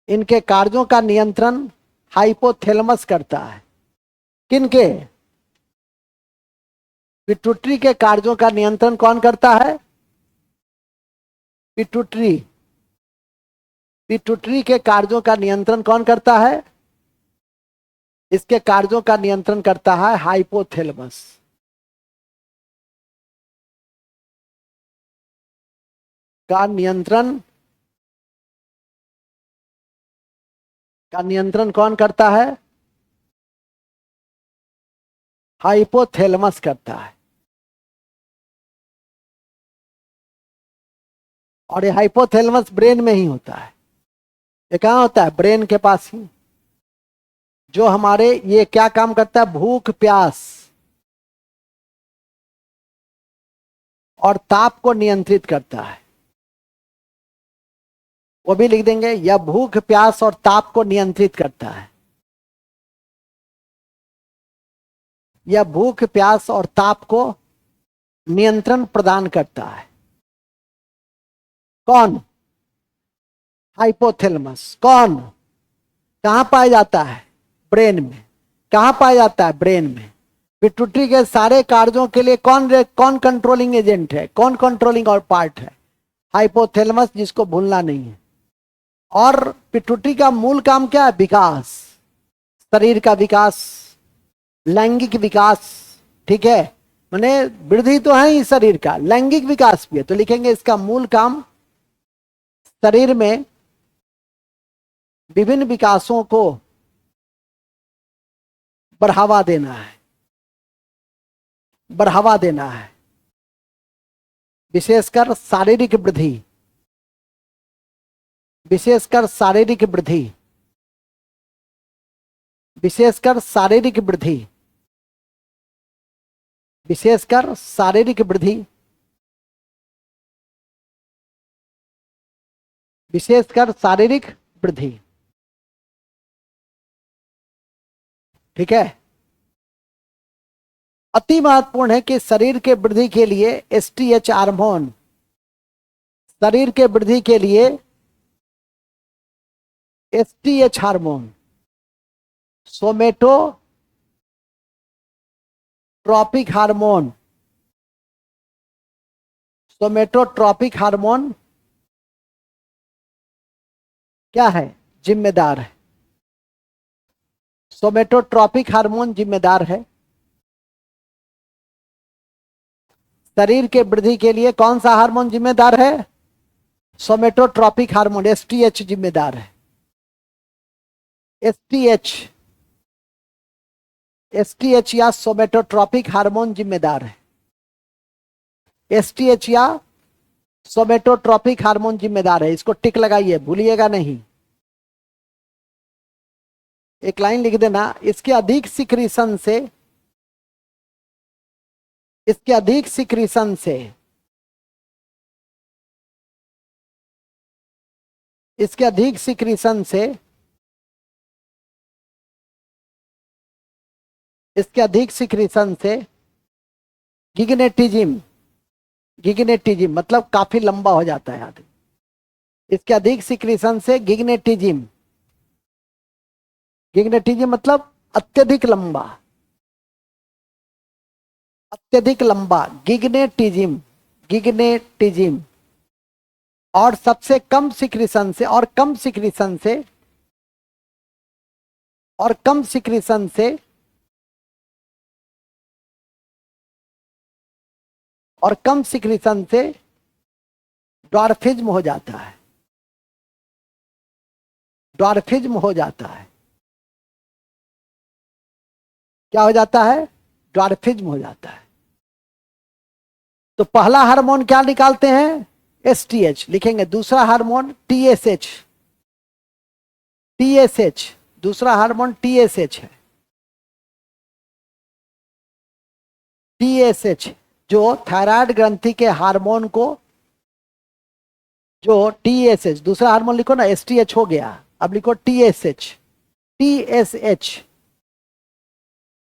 इनके कार्यों का नियंत्रण हाइपोथैलेमस करता है। किनके? पिट्यूटरी के कार्यों का नियंत्रण कौन करता है? पिट्यूटरी। पिट्यूटरी के कार्यों का नियंत्रण कौन करता है? इसके कार्यों का नियंत्रण करता है हाइपोथैलेमस। का नियंत्रण कौन करता है? हाइपोथैलेमस करता है। और ये हाइपोथैलेमस ब्रेन में ही होता है। ये कहां होता है? ब्रेन के पास ही। जो हमारे ये क्या काम करता है? भूख प्यास और ताप को नियंत्रित करता है। वो भी लिख देंगे, यह भूख प्यास और ताप को नियंत्रित करता है। यह भूख प्यास और ताप को नियंत्रण प्रदान करता है। कौन? हाइपोथैलेमस। कौन? कहां पाया जाता है? ब्रेन में। कहां पाया जाता है? ब्रेन में। पिट्यूटरी के सारे कार्यों के लिए कौन कंट्रोलिंग एजेंट है? कौन कंट्रोलिंग और पार्ट है? हाइपोथैलेमस, जिसको भूलना नहीं है। और पिट्यूटरी का मूल काम क्या है? विकास, शरीर का विकास, लैंगिक विकास। ठीक है, माने वृद्धि तो है ही शरीर का, लैंगिक विकास भी है। तो लिखेंगे इसका मूल काम शरीर में विभिन्न विकासों को बढ़ावा देना है। बढ़ावा देना है, विशेषकर शारीरिक वृद्धि। विशेषकर शारीरिक वृद्धि। विशेषकर शारीरिक वृद्धि। विशेषकर शारीरिक वृद्धि। विशेषकर शारीरिक वृद्धि। ठीक है। अति महत्वपूर्ण है कि शरीर के वृद्धि के लिए एसटीएच हार्मोन, शरीर के वृद्धि के लिए एसटीएच हार्मोन, सोमेटोट्रॉपिक हार्मोन, सोमेटोट्रॉपिक हार्मोन क्या है? जिम्मेदार है। सोमेटोट्रॉपिक हार्मोन जिम्मेदार है। शरीर के वृद्धि के लिए कौन सा हार्मोन जिम्मेदार है? सोमेटोट्रॉपिक हार्मोन, एसटीएच जिम्मेदार है। एसटीएच, एसटीएच या सोमेटोट्रॉपिक हार्मोन जिम्मेदार है। एसटीएच या सोमेटोट्रॉपिक हार्मोन जिम्मेदार है। इसको टिक लगाइए, भूलिएगा नहीं। एक लाइन लिख देना, इसके अधिक सिक्रीशन से, इसके अधिक सिक्रीशन से, इसके अधिक सिक्रीशन से, इसके अधिक सिक्रीशन से गिग्नेटिज्म, गिग्नेटिज्म मतलब काफी लंबा हो जाता है आदमी। इसके अधिक सिक्रीशन से गिग्नेटिज्म, गिग्नेटिज्म मतलब अत्यधिक लंबा, अत्यधिक लंबा, गिग्नेटिज्म, गिग्नेटिज्म। और सबसे कम सिक्रीशन से, और कम सिक्रीशन से, और कम सिक्रीशन से, और कम सिक्रीशन से ड्वार्फिज्म हो जाता है। ड्वार्फिज्म हो जाता है। क्या हो जाता है? ड्वार्फिज्म हो जाता है। तो पहला हार्मोन क्या निकालते हैं? एसटीएच लिखेंगे। दूसरा हार्मोन टीएसएच, टीएसएच, दूसरा हार्मोन टीएसएच है। टीएसएच जो थायराइड ग्रंथि के हार्मोन को, जो टीएसएच, दूसरा हार्मोन लिखो ना, एसटीएच हो गया, अब लिखो टीएसएच। TSH,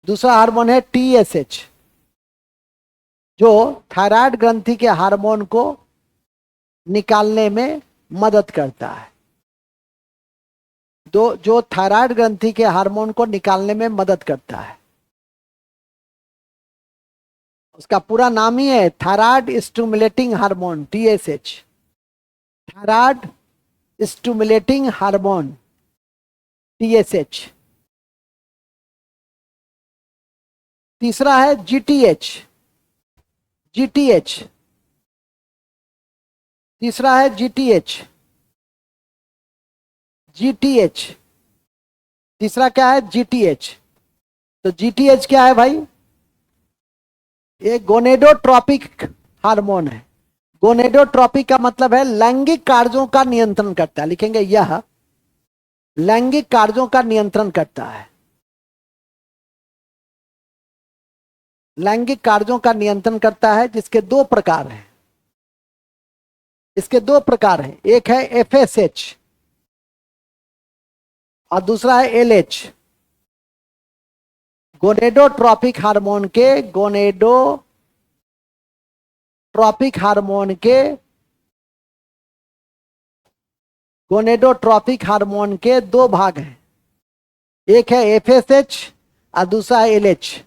दूसरा हार्मोन है TSH, जो थायराइड ग्रंथि के हार्मोन को निकालने में मदद करता है। जो थायराइड ग्रंथि के हार्मोन को निकालने में मदद करता है, उसका पूरा नाम ही है thyroid stimulating hormone, TSH, thyroid stimulating hormone, TSH। तीसरा है GTH, GTH, तीसरा है GTH, GTH, तीसरा क्या है GTH। तो GTH क्या है भाई? ये गोनेडोट्रोपिक हार्मोन है। गोनेडोट्रोपिक का मतलब है लैंगिक कार्यों का नियंत्रण करता है, लिखेंगे यह लैंगिक कार्यों का नियंत्रण करता है। लैंगिक कार्यों का नियंत्रण करता है, जिसके दो प्रकार हैं। इसके दो प्रकार हैं, एक है FSH और दूसरा है LH। गोनेडोट्रोपिक हार्मोन के गोनेडोट्रोपिक हार्मोन के दो भाग हैं, एक है FSH और दूसरा है LH।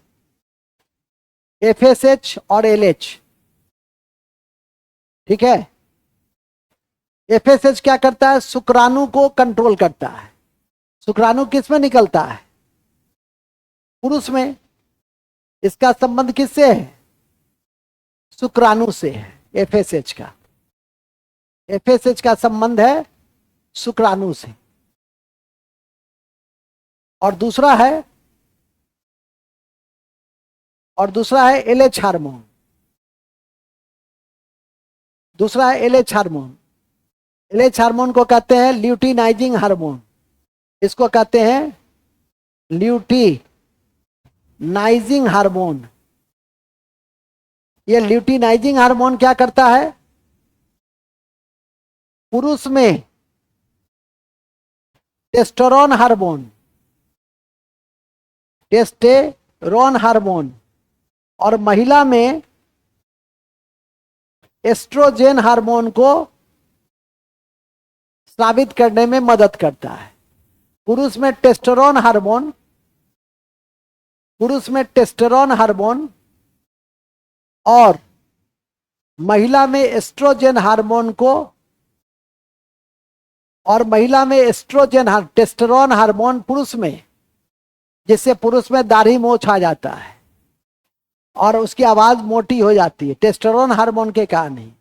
FSH और LH, ठीक है। FSH क्या करता है? शुक्राणु को कंट्रोल करता है। शुक्राणु किस में निकलता है? पुरुष में। इसका संबंध किससे है? शुक्राणु से है। FSH का संबंध है शुक्राणु से। और दूसरा है LH हार्मोन। दूसरा है LH हार्मोन। LH हार्मोन को कहते हैं ल्यूटिनाइजिंग हार्मोन। इसको कहते हैं ल्यूटिनाइजिंग हार्मोन। ये ल्यूटिनाइजिंग हार्मोन क्या करता है? पुरुष में टेस्टोस्टेरोन हार्मोन और महिला में एस्ट्रोजेन हार्मोन को स्रावित करने में मदद करता है। पुरुष में टेस्टोस्टेरोन हार्मोन और महिला में एस्ट्रोजेन हार्मोन टेस्टोस्टेरोन हार्मोन पुरुष में, जिससे पुरुष में दाढ़ी मोछ आ जाता है और उसकी आवाज मोटी हो जाती है, टेस्टोस्टेरोन हार्मोन के कारण ही।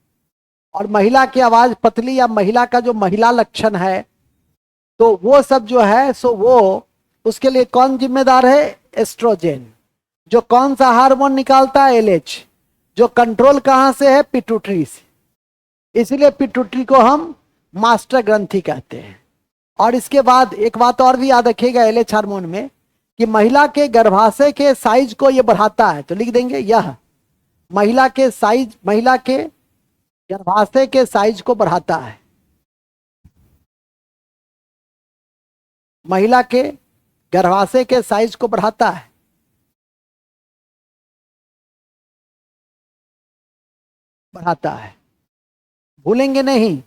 और महिला की आवाज पतली, या महिला का जो महिला लक्षण है, तो वो सब जो है सो वो उसके लिए कौन जिम्मेदार है? एस्ट्रोजेन। जो कौन सा हार्मोन निकालता है? LH। जो कंट्रोल कहां से है? पिट्यूटरी से। इसलिए पिट्यूटरी को हम मास्टर ग्रंथि कहते हैं। और इसके बाद एक बात और भी याद रखिएगा LH हार्मोन में, कि महिला के गर्भाशय के साइज को यह बढ़ाता है। तो लिख देंगे यह महिला के गर्भाशय के साइज को बढ़ाता है। महिला के गर्भाशय के साइज को बढ़ाता है। भूलेंगे नहीं,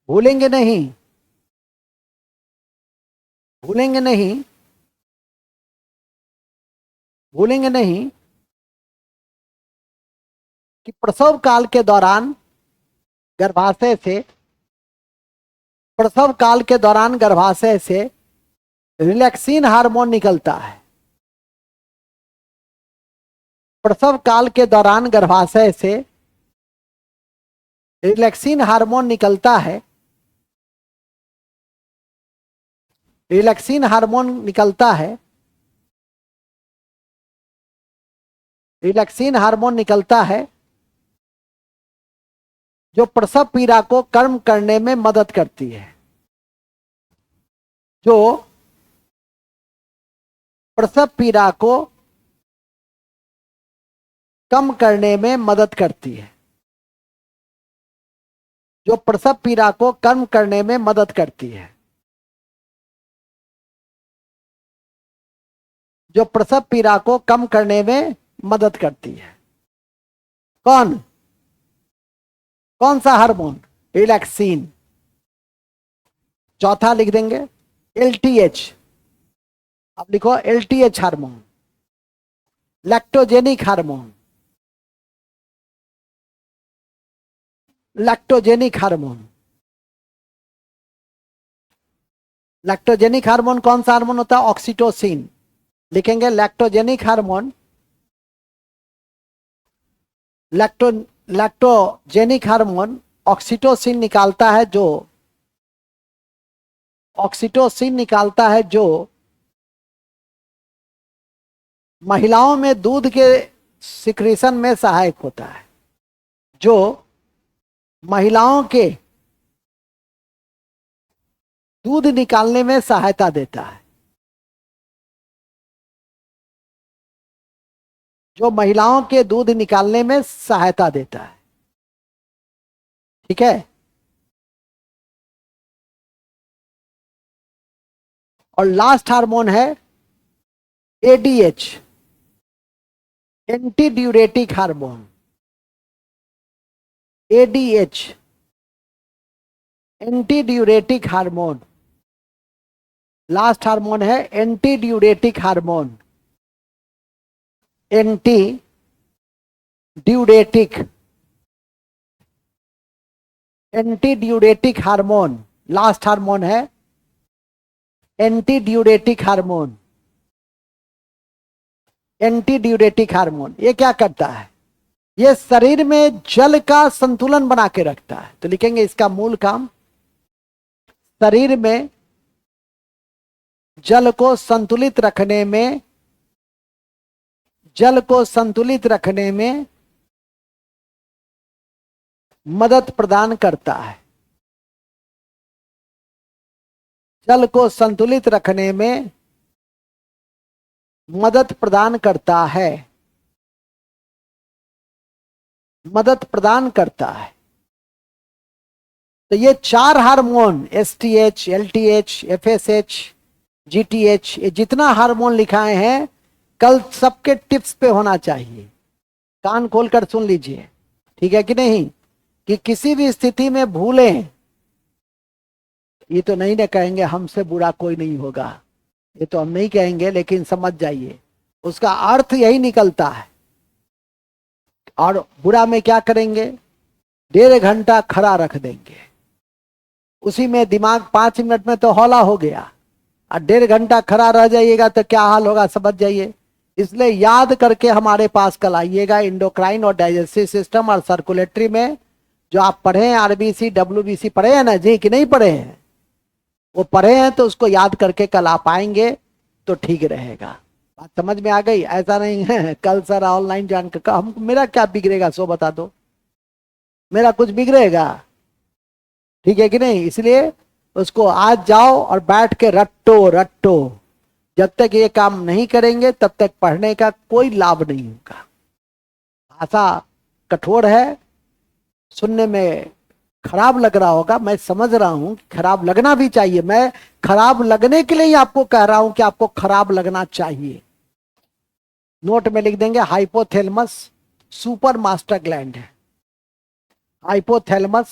भूलेंगे नहीं, भूलेंगे नहीं, भूलेंगे नहीं कि प्रसव काल के दौरान गर्भाशय से रिलैक्सिन हार्मोन निकलता है। प्रसव काल के दौरान गर्भाशय से रिलैक्सिन हार्मोन निकलता है। रिलैक्सिन हार्मोन निकलता है जो प्रसव पीड़ा को कम करने में मदद करती है। जो प्रसव पीड़ा को कम करने में मदद करती है। जो प्रसव पीड़ा को कम करने में मदद करती है। जो प्रसव पीड़ा को कम करने में मदद करती है। कौन कौन सा हार्मोन? रिलैक्सिन। चौथा लिख देंगे LTH। अब लिखो LTH hormone, lactogenic hormone. Lactogenic hormone, lactogenic hormone कौन सा हार्मोन होता है? ऑक्सीटोसिन। लिखेंगे lactogenic hormone, lactogenic hormone oxytocin निकालता है, जो ऑक्सीटोसिन निकालता है जो महिलाओं में दूध के सिक्रीशन में सहायक होता है, जो महिलाओं के दूध निकालने में सहायता देता है, जो महिलाओं के दूध निकालने में सहायता देता है। ठीक है। और लास्ट हार्मोन है ADH, anti diuretic hormone. ADH anti diuretic hormone, last hormone है anti diuretic hormone. Anti diuretic, anti diuretic hormone, last hormone है anti diuretic hormone. Anti diuretic hormone ये क्या करता है? ये शरीर में जल का संतुलन बना के रखता है। तो लिखेंगे इसका मूल काम शरीर में जल को संतुलित रखने में, जल को संतुलित रखने में मदद प्रदान करता है। जल को संतुलित रखने में मदद प्रदान करता है, मदद प्रदान करता है। तो ये चार hormone STH, LTH, FSH, GTH, ये जितना हार्मोन लिखाए हैं कल सबके टिप्स पे होना चाहिए। कान खोलकर सुन लीजिए, ठीक है कि नहीं? कि किसी भी स्थिति में भूलें, ये तो नहीं ना कहेंगे हमसे बुरा कोई नहीं होगा, ये तो हम नहीं कहेंगे, लेकिन समझ जाइए उसका अर्थ यही निकलता है। और बुरा में क्या करेंगे? 1.5 घंटा खड़ा रख देंगे, उसी में दिमाग 5 मिनट में तो हौला हो गया, और 1.5 घंटा खड़ा रह जाइएगा तो क्या हाल होगा समझ जाइए। इसलिए याद करके हमारे पास कल आइएगा। इंडोक्राइन और डाइजेस्टिव सिस्टम और सर्कुलेटरी में जो आप पढ़े हैं, RBC WBC पढ़े हैं ना जी, कि नहीं पढ़े हैं? वो पढ़े हैं तो उसको याद करके कल आप आएंगे तो ठीक रहेगा। बात समझ में आ गई? ऐसा नहीं है कल सर ऑनलाइन ज्वाइन कर, हम मेरा क्या बिगड़ेगा सो बता दो, मेरा कुछ बिगड़ेगा? ठीक है कि नहीं? इसलिए उसको आज जाओ और बैठ के रट्टो रट्टो। जब तक ये काम नहीं करेंगे तब तक पढ़ने का कोई लाभ नहीं होगा। भाषा कठोर है, सुनने में खराब लग रहा होगा, मैं समझ रहा हूं कि खराब लगना भी चाहिए। मैं खराब लगने के लिए ही आपको कह रहा हूं कि आपको खराब लगना चाहिए। नोट में लिख देंगे हाइपोथैलेमस सुपर मास्टर ग्लैंड है। हाइपोथैलेमस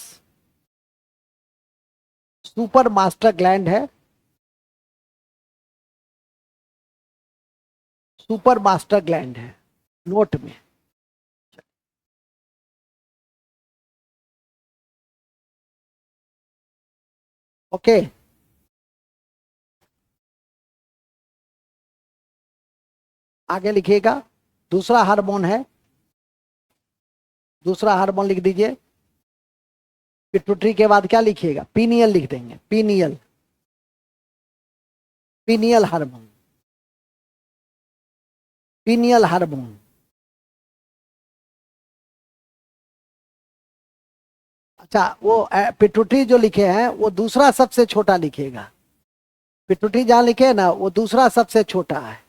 सुपर मास्टर ग्लैंड है, सुपर मास्टर ग्लैंड है नोट में। ओके, आगे लिखिएगा। दूसरा हार्मोन है, दूसरा हार्मोन लिख दीजिए। पिट्यूटरी के बाद क्या लिखिएगा? पीनियल लिख देंगे। Pineal, pineal hormone, pineal hormone. अच्छा, वो पिट्यूटरी जो लिखे हैं वो दूसरा सबसे छोटा लिखिएगा। पिट्यूटरी जहां लिखे है ना वो दूसरा सबसे छोटा है,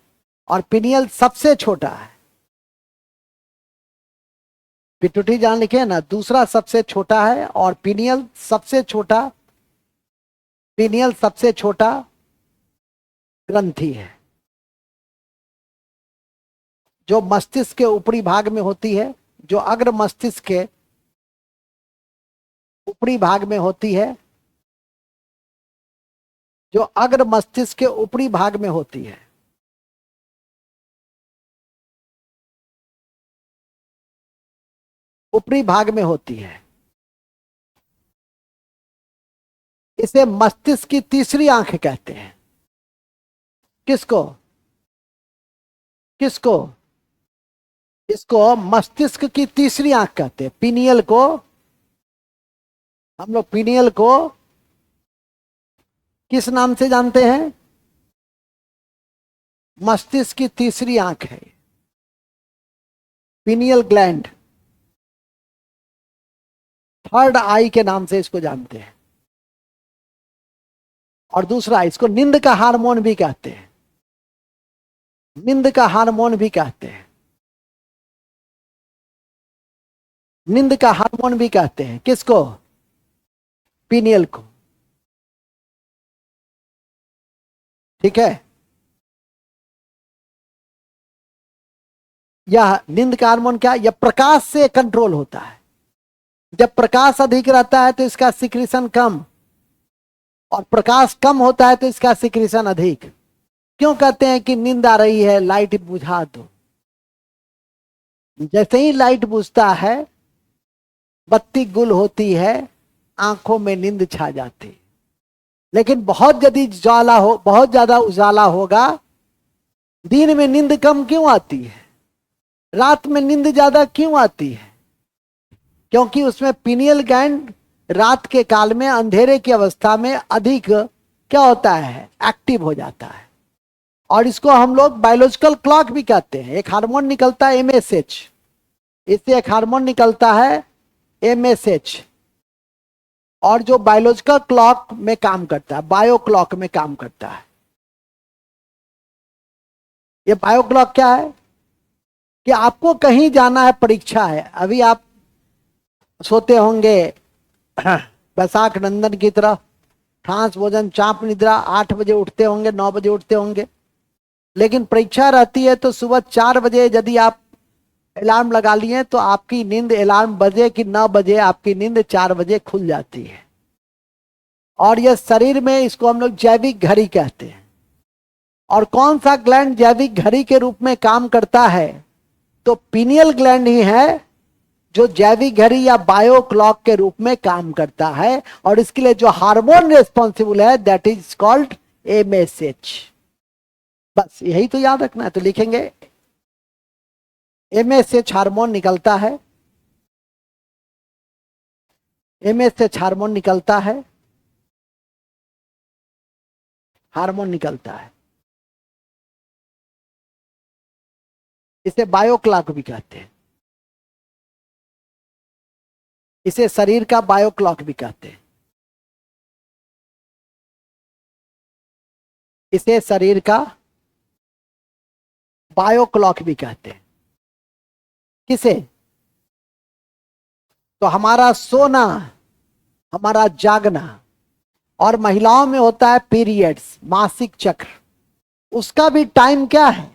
और पीनियल सबसे छोटा है। पिट्यूटरी जहां लिखे है ना दूसरा सबसे छोटा है, और पीनियल सबसे छोटा, पीनियल सबसे छोटा ग्रंथि है। जो मस्तिष्क के ऊपरी भाग में होती है, जो अग्र मस्तिष्क के ऊपरी भाग में होती है, जो अग्र मस्तिष्क के ऊपरी भाग में होती है, ऊपरी भाग में होती है, इसे मस्तिष्क की तीसरी आंख कहते हैं। किसको? किसको? इसको मस्तिष्क की तीसरी आंख कहते हैं। पीनियल को, हम लोग पीनियल को किस नाम से जानते हैं? मस्तिष्क की तीसरी आंख है पीनियल ग्लैंड, थर्ड आई के नाम से इसको जानते हैं। और दूसरा, इसको नींद का हार्मोन भी कहते हैं, नींद का हार्मोन भी कहते हैं, नींद का हार्मोन भी कहते हैं। किसको? पीनियल को। ठीक है, यह नींद का हार्मोन क्या? यह प्रकाश से कंट्रोल होता है। जब प्रकाश अधिक रहता है तो इसका सिक्रीशन कम, और प्रकाश कम होता है तो इसका सिक्रीशन अधिक। क्यों कहते हैं कि नींद आ रही है, लाइट बुझा दो? जैसे ही लाइट बुझता है, बत्ती गुल होती है, आंखों में नींद छा जाती। लेकिन बहुत यदि ज्वाला हो, बहुत ज्यादा उजाला होगा, दिन में नींद कम क्यों आती है, रात में नींद ज्यादा क्यों आती है? क्योंकि उसमें पीनियल ग्लैंड रात के काल में, अंधेरे की अवस्था में अधिक क्या होता है, एक्टिव हो जाता है। और इसको हम लोग बायोलॉजिकल क्लॉक भी कहते हैं। एक हार्मोन निकलता है एमएसएच, इससे एक हार्मोन निकलता है एमएसएच, और जो बायोलॉजिकल क्लॉक में काम करता है, बायो क्लॉक में काम करता है। ये बायो क्लॉक क्या है कि आपको कहीं जाना है, परीक्षा है, अभी आप सोते होंगे बैसाख नंदन की तरह, ठांस भोजन चाप निद्रा, 8 बजे उठते होंगे, 9 बजे उठते होंगे। लेकिन परीक्षा रहती है तो सुबह 4 बजे यदि आप अलार्म लगा लिए तो आपकी नींद, अलार्म बजे कि 9 बजे, आपकी नींद 4 बजे खुल जाती है। और यह शरीर में, इसको हम लोग जैविक घड़ी कहते हैं। और कौन सा ग्लैंड जैविक घड़ी के रूप में काम करता है? तो पीनियल ग्लैंड ही है जो जैविक घड़ी या बायो क्लॉक के रूप में काम करता है। और इसके लिए जो हार्मोन रिस्पॉन्सिबल है, दैट इज कॉल्ड एमएसएच। बस यही तो याद रखना है। तो लिखेंगे एमएसएच हार्मोन निकलता है, एमएसएच हार्मोन निकलता है, हार्मोन निकलता है। इसे बायो क्लॉक भी कहते हैं, इसे शरीर का बायो क्लॉक भी कहते हैं, इसे शरीर का बायो क्लॉक भी कहते हैं। किसे? तो हमारा सोना, हमारा जागना, और महिलाओं में होता है पीरियड्स, मासिक चक्र, उसका भी टाइम क्या है,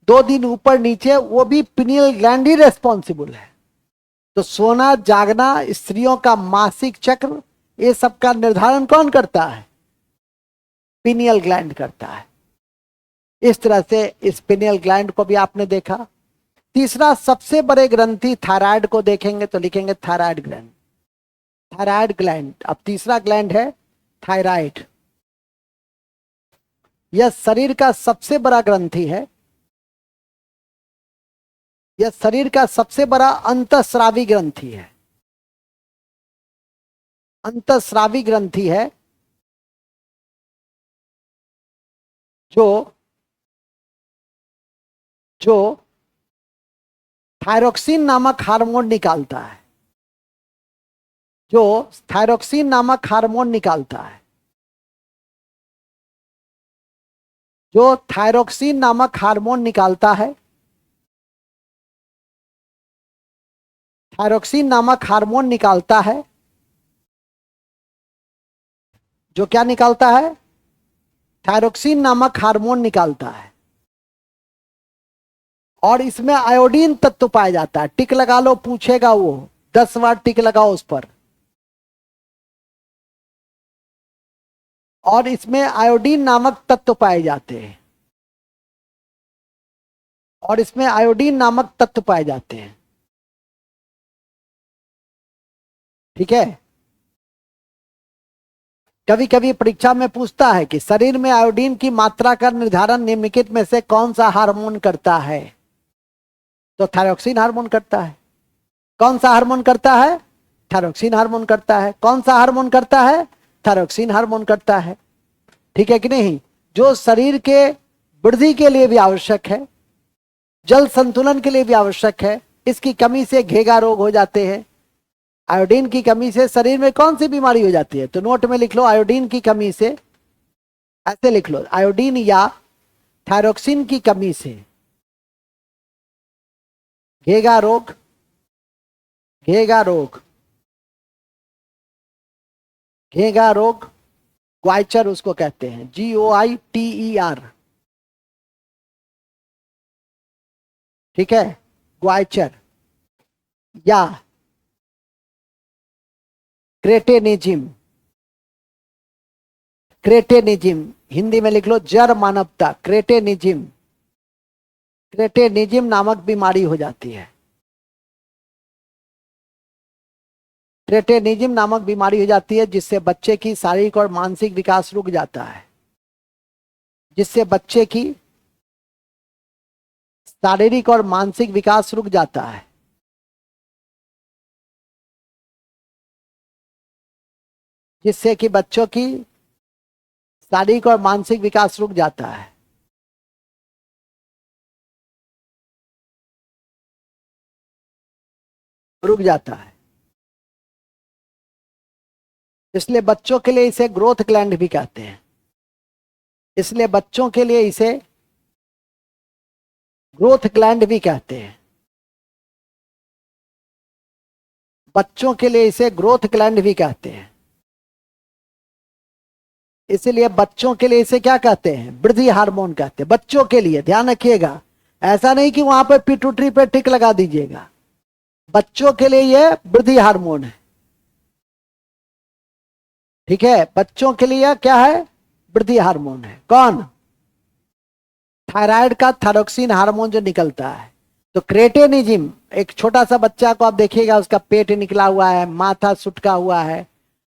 2 दिन ऊपर नीचे, वो भी पिनियल ग्लैंड ही रेस्पॉन्सिबल है। तो सोना, जागना, स्त्रियों का मासिक चक्र, ये सब का निर्धारण कौन करता है? पिनियल ग्लैंड करता है। इस तरह से इस पिनियल ग्लैंड को भी आपने देखा। तीसरा सबसे बड़े ग्रंथि थायराइड को देखेंगे तो लिखेंगे थायराइड ग्लैंड, थायराइड ग्लैंड। अब तीसरा ग्लैंड है थायराइड। यह शरीर का सबसे बड़ा ग्रंथि है, यह शरीर का सबसे बड़ा अंतःस्रावी ग्रंथि है, अंतःस्रावी ग्रंथि है, जो जो थायरोक्सिन नामक हार्मोन निकालता है, जो थायरोक्सिन नामक हार्मोन निकालता है, जो थायरोक्सिन नामक हार्मोन निकालता है, थायरोक्सिन नामक हार्मोन निकालता है, जो क्या निकालता है? थायरोक्सिन नामक हार्मोन निकालता है। और इसमें आयोडीन तत्व पाया जाता है। टिक लगा लो, पूछेगा वो, 10 बार टिक लगाओ उस पर। और इसमें आयोडीन नामक तत्व पाए जाते हैं, और इसमें आयोडीन नामक तत्व पाए जाते हैं। ठीक है। कभी कभी परीक्षा में पूछता है कि शरीर में आयोडीन की मात्रा का निर्धारण निम्नलिखित में से कौन सा हार्मोन करता है? तो थायरोक्सिन हार्मोन करता है। कौन सा हार्मोन करता है? थायरोक्सिन हार्मोन करता है। कौन सा हार्मोन करता है? थायरोक्सिन हार्मोन करता है। ठीक है कि नहीं? जो शरीर के वृद्धि के लिए भी आवश्यक है, जल संतुलन के लिए भी आवश्यक है। इसकी कमी से घेगा रोग हो जाते हैं। आयोडीन की कमी से शरीर में कौन सी बीमारी हो जाती है? तो नोट में लिख लो, आयोडीन की कमी से, ऐसे लिख लो, आयोडीन या थायरोक्सिन की कमी से घेगा रोग, घेगा रोग, घेगा रोग, ग्वाइचर उसको कहते हैं, GOITER। ठीक है, ग्वाइचर या क्रेटेनिज्म, क्रेटेनिज्म हिंदी में लिख लो जड़ मानवता, क्रेटेनिज्म, क्रेटेनिज्म नामक बीमारी हो जाती है। क्रेटेनिज्म नामक बीमारी हो जाती है, जिससे बच्चे की शारीरिक और मानसिक विकास रुक जाता है, जिससे बच्चे की शारीरिक और मानसिक विकास रुक जाता है। जिससे कि बच्चों की शारीरिक और मानसिक विकास रुक जाता है। रुक जाता है। इसलिए बच्चों के लिए इसे ग्रोथ ग्लैंड भी कहते हैं। इसलिए बच्चों के लिए इसे ग्रोथ ग्लैंड भी कहते हैं। बच्चों के लिए इसे ग्रोथ ग्लैंड भी कहते हैं। इसलिए बच्चों के लिए इसे क्या कहते हैं? वृद्धि हार्मोन कहते हैं। बच्चों के लिए ध्यान रखिएगा, ऐसा नहीं कि वहां पे पिट्यूटरी पे टिक लगा दीजिएगा। बच्चों के लिए यह वृद्धि हार्मोन है। ठीक है, बच्चों के लिए क्या है? वृद्धि हार्मोन है। कौन? थायराइड का थायरोक्सिन हार्मोन जो निकलता है। तो क्रेटेनिज्म, एक छोटा सा बच्चा को आप देखिएगा, उसका पेट निकला हुआ है, माथा सुटका हुआ है,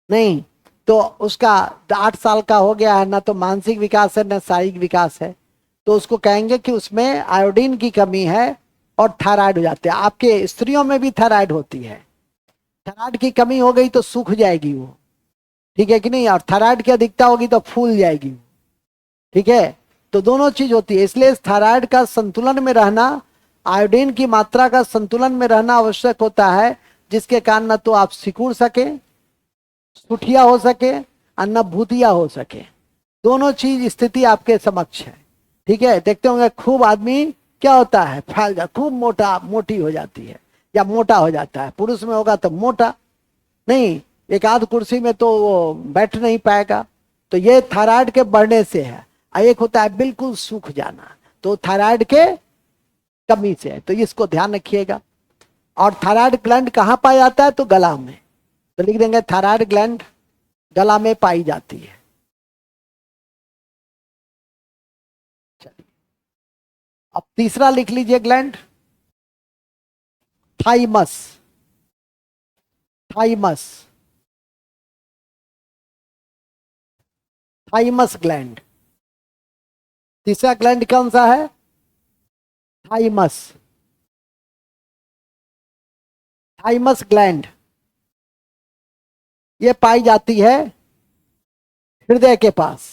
नहीं तो उसका 8 साल का हो गया है, ना तो मानसिक विकास है ना शारीरिक विकास है, तो उसको कहेंगे कि उसमें आयोडीन की कमी है और थायराइड हो जाते हैं। आपके स्त्रियों में भी थायराइड होती है। थायराइड की कमी हो गई तो सूख जाएगी वो। ठीक है कि नहीं? और थायराइड की अधिकता होगी तो फूल जाएगी। ठीक है, तो दोनों चीज होती है। इसलिए थायराइड का संतुलन में रहना, आयोडीन की मात्रा का संतुलन में रहना आवश्यक होता है, जिसके कारण न तो आप सिकुड़ सके, सुठिया हो सके, और न भूतिया हो सके। दोनों चीज स्थिति आपके समक्ष है। ठीक है, देखते होंगे खूब आदमी क्या होता है, फैल जा, खूब मोटा मोटी हो जाती है या मोटा हो जाता है। पुरुष में होगा तो मोटा नहीं, एक आध कुर्सी में तो वो बैठ नहीं पाएगा। तो ये थायराइड के बढ़ने से है। एक होता है बिल्कुल सूख जाना, तो थायराइड के कमी से है। तो इसको ध्यान रखिएगा। और थायराइड ग्लैंड कहाँ पाया जाता है? तो गला में। तो लिख देंगे थायराइड ग्लैंड गला में पाई जाती है। चलिए, अब तीसरा लिख लीजिए gland, thymus. Thymus, thymus gland. तीसरा ग्लैंड कौन सा है? थाइमस। थाइमस ग्लैंड ये पाई जाती है हृदय के पास।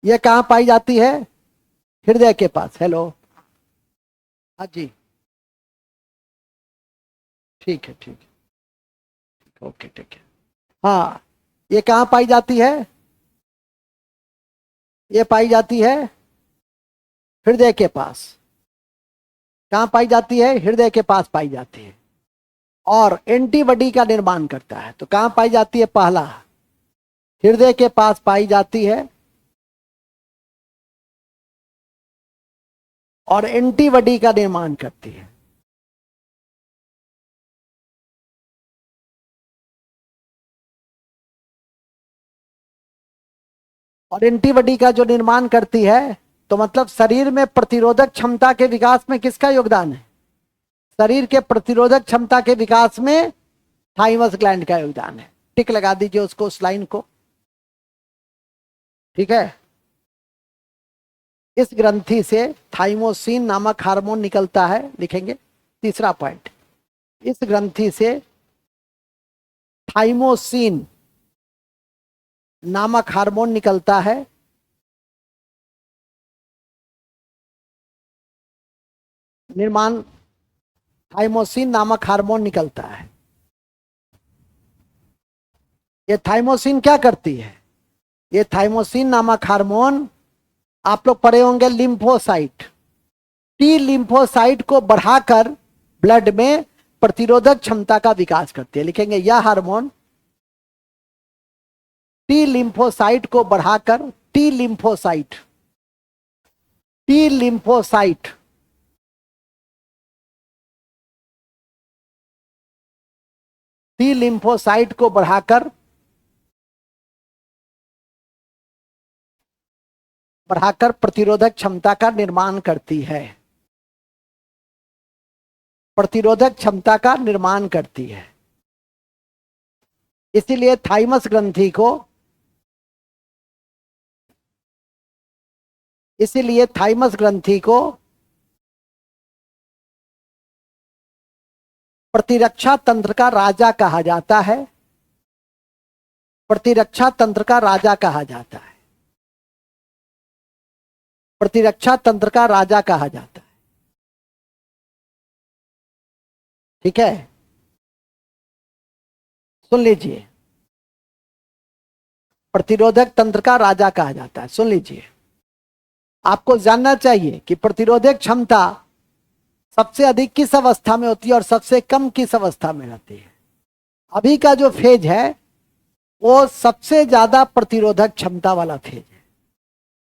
ये कहां पाई जाती है? हृदय के पास। हेलो, हाँ जी, ठीक है, ठीक है, ओके, ठीक है। हाँ, ये कहां पाई जाती है? ये पाई जाती है हृदय के पास। कहां पाई जाती है? हृदय के पास पाई जाती है। और एंटीबॉडी का निर्माण करता है। तो कहां पाई जाती है? पहला, हृदय के पास पाई जाती है। और एंटीबॉडी का निर्माण करती है। और एंटीबॉडी का जो निर्माण करती है तो मतलब शरीर में प्रतिरोधक क्षमता के विकास में किसका योगदान है? शरीर के प्रतिरोधक क्षमता के विकास में थाइमस ग्लैंड का योगदान है। टिक लगा दीजिए उसको, उस लाइन को। ठीक है। इस ग्रंथि से थाइमोसिन नामक हार्मोन निकलता है। लिखेंगे तीसरा पॉइंट, इस ग्रंथि से थाइमोसिन नामक हार्मोन निकलता है। निर्माण थाइमोसिन नामक हार्मोन निकलता है। ये थाइमोसिन क्या करती है? ये थाइमोसिन नामक हार्मोन आप लोग पढ़े होंगे लिम्फोसाइट, टी लिम्फोसाइट को बढ़ाकर ब्लड में प्रतिरोधक क्षमता का विकास करती है। लिखेंगे यह हार्मोन टी लिम्फोसाइट को बढ़ाकर, T lymphocyte, T lymphocyte T lymphocyte को बढ़ाकर प्रतिरोधक क्षमता का निर्माण करती है। प्रतिरोधक क्षमता का निर्माण करती है। इसीलिए थाइमस ग्रंथि को, इसीलिए थाइमस ग्रंथि को प्रतिरक्षा तंत्र का राजा कहा जाता है। प्रतिरक्षा तंत्र का राजा कहा जाता है। प्रतिरक्षा तंत्र का राजा कहा जाता है। ठीक है, सुन लीजिए, प्रतिरोधक तंत्र का राजा कहा जाता है। सुन लीजिए, आपको जानना चाहिए कि प्रतिरोधक क्षमता सबसे अधिक किस अवस्था में होती है और सबसे कम किस अवस्था में रहती है। अभी का जो फेज है वो सबसे ज्यादा प्रतिरोधक क्षमता वाला फेज है।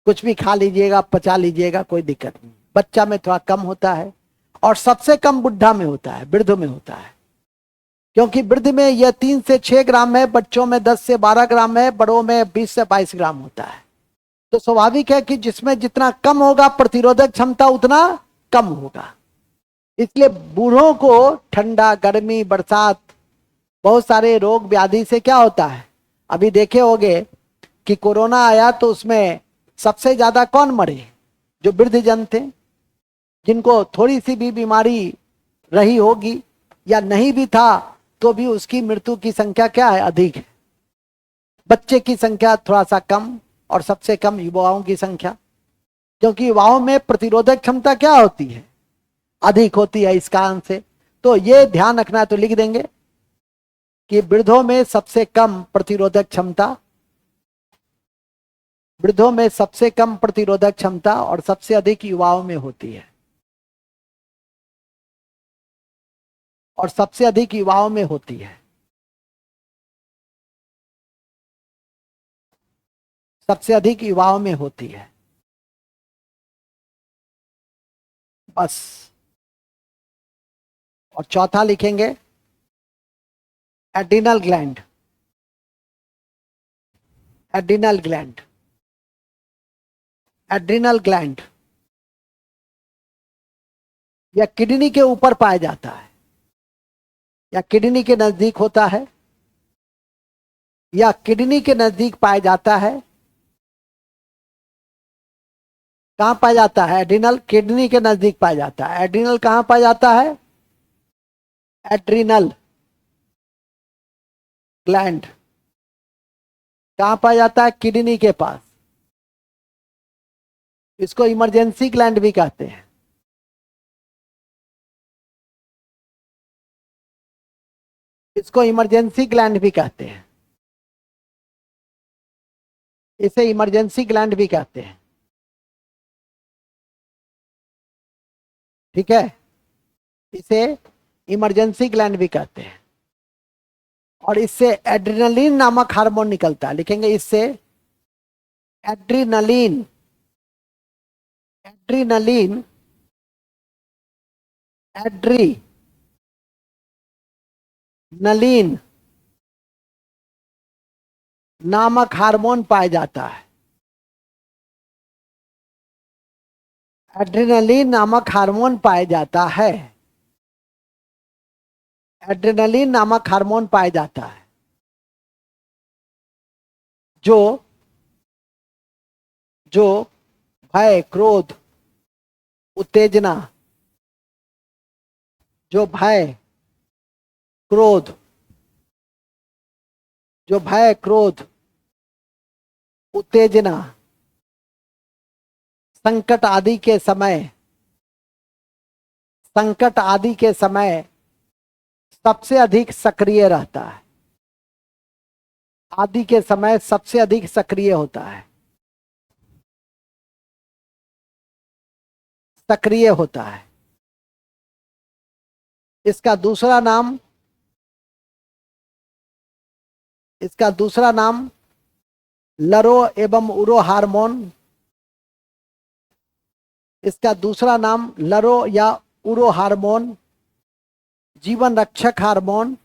कुछ भी खा लीजिएगा, पचा लीजिएगा, कोई दिक्कत नहीं। बच्चा में थोड़ा कम होता है और सबसे कम बुढ़ा में होता है, वृद्ध में होता है। क्योंकि वृद्ध में यह 3 से 6 ग्राम है, बच्चों में 10 से 12 ग्राम है, बड़ों में 20 से 22 ग्राम होता है। तो स्वाभाविक है कि जिसमें जितना कम होगा प्रतिरोधक क्षमता उतना कम होगा। इसलिए बूढ़ों को ठंडा, गर्मी, बरसात, बहुत सारे रोग व्याधि से क्या होता है। अभी देखे होंगे कि कोरोना आया तो उसमें सबसे ज्यादा कौन मरे? जो वृद्ध जन थे, जिनको थोड़ी सी भी बीमारी रही होगी या नहीं भी था तो भी उसकी मृत्यु की संख्या क्या है? अधिक है। बच्चे की संख्या थोड़ा सा कम और सबसे कम युवाओं की संख्या, क्योंकि युवाओं में प्रतिरोधक क्षमता क्या होती है? अधिक होती है। इस कारण से तो ये ध्यान रखना है। तो लिख देंगे कि वृद्धों में सबसे कम प्रतिरोधक क्षमता, वृद्धों में सबसे कम प्रतिरोधक क्षमता और सबसे अधिक युवाओं में होती है। और सबसे अधिक युवाओं में होती है। सबसे अधिक युवाओं में होती है। बस। और चौथा लिखेंगे adrenal gland. Adrenal gland, adrenal gland या किडनी के ऊपर पाया जाता है, या किडनी के नजदीक होता है, या किडनी के नजदीक पाया जाता है। कहां पाया जाता है? एड्रिनल किडनी के नजदीक पाया जाता है। एड्रिनल कहां पाया जाता है? एड्रिनल ग्लैंड कहां पाया जाता है? किडनी के पास। इसको इमरजेंसी ग्लैंड भी कहते हैं। इसको इमरजेंसी ग्लैंड भी कहते हैं। इसे इमरजेंसी ग्लैंड भी कहते हैं। ठीक है, इसे इमरजेंसी ग्लैंड भी कहते हैं। और इससे एड्रिनलिन नामक हार्मोन निकलता है। लिखेंगे इससे एड्रिनलिन, एड्रिनलिन एड्रीनलिन नामक हार्मोन पाया जाता है। एड्रेनलिन नामक हार्मोन पाया जाता है। एड्रेनलिन नामक हार्मोन पाया जाता है जो जो भय, क्रोध, उत्तेजना, जो भय क्रोध जो भय क्रोध उत्तेजना, संकट आदि के समय सबसे अधिक सक्रिय रहता है। आदि के समय सबसे अधिक सक्रिय होता है, सक्रिय होता है। इसका दूसरा नाम लरो एवं उरो हार्मोन, इसका दूसरा नाम लरो या उरो हार्मोन, जीवन रक्षक हार्मोन,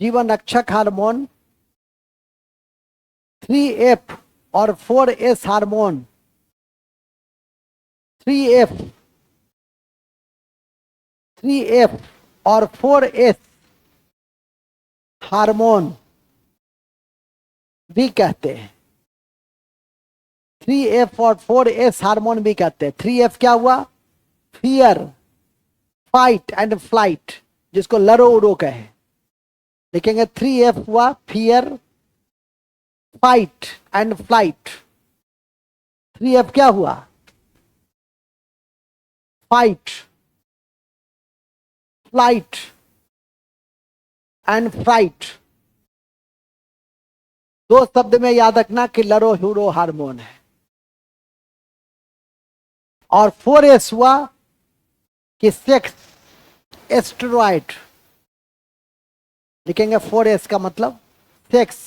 जीवन रक्षक हार्मोन, 3F और 4S हार्मोन, 3F और 4S हार्मोन भी कहते हैं। 3F और 4S हार्मोन भी कहते हैं। 3F क्या हुआ? फियर, फाइट एंड फ्लाइट, जिसको लरो उरो कहे। लिखेंगे 3F हुआ fear, fight and flight. 3F क्या हुआ? Fight, flight and fright. दो शब्द में याद रखना कि लरो ह्यूरो हार्मोन है। और 4S हुआ कि सेक्स एस्टेरॉइड। लिखेंगे 4S का मतलब सेक्स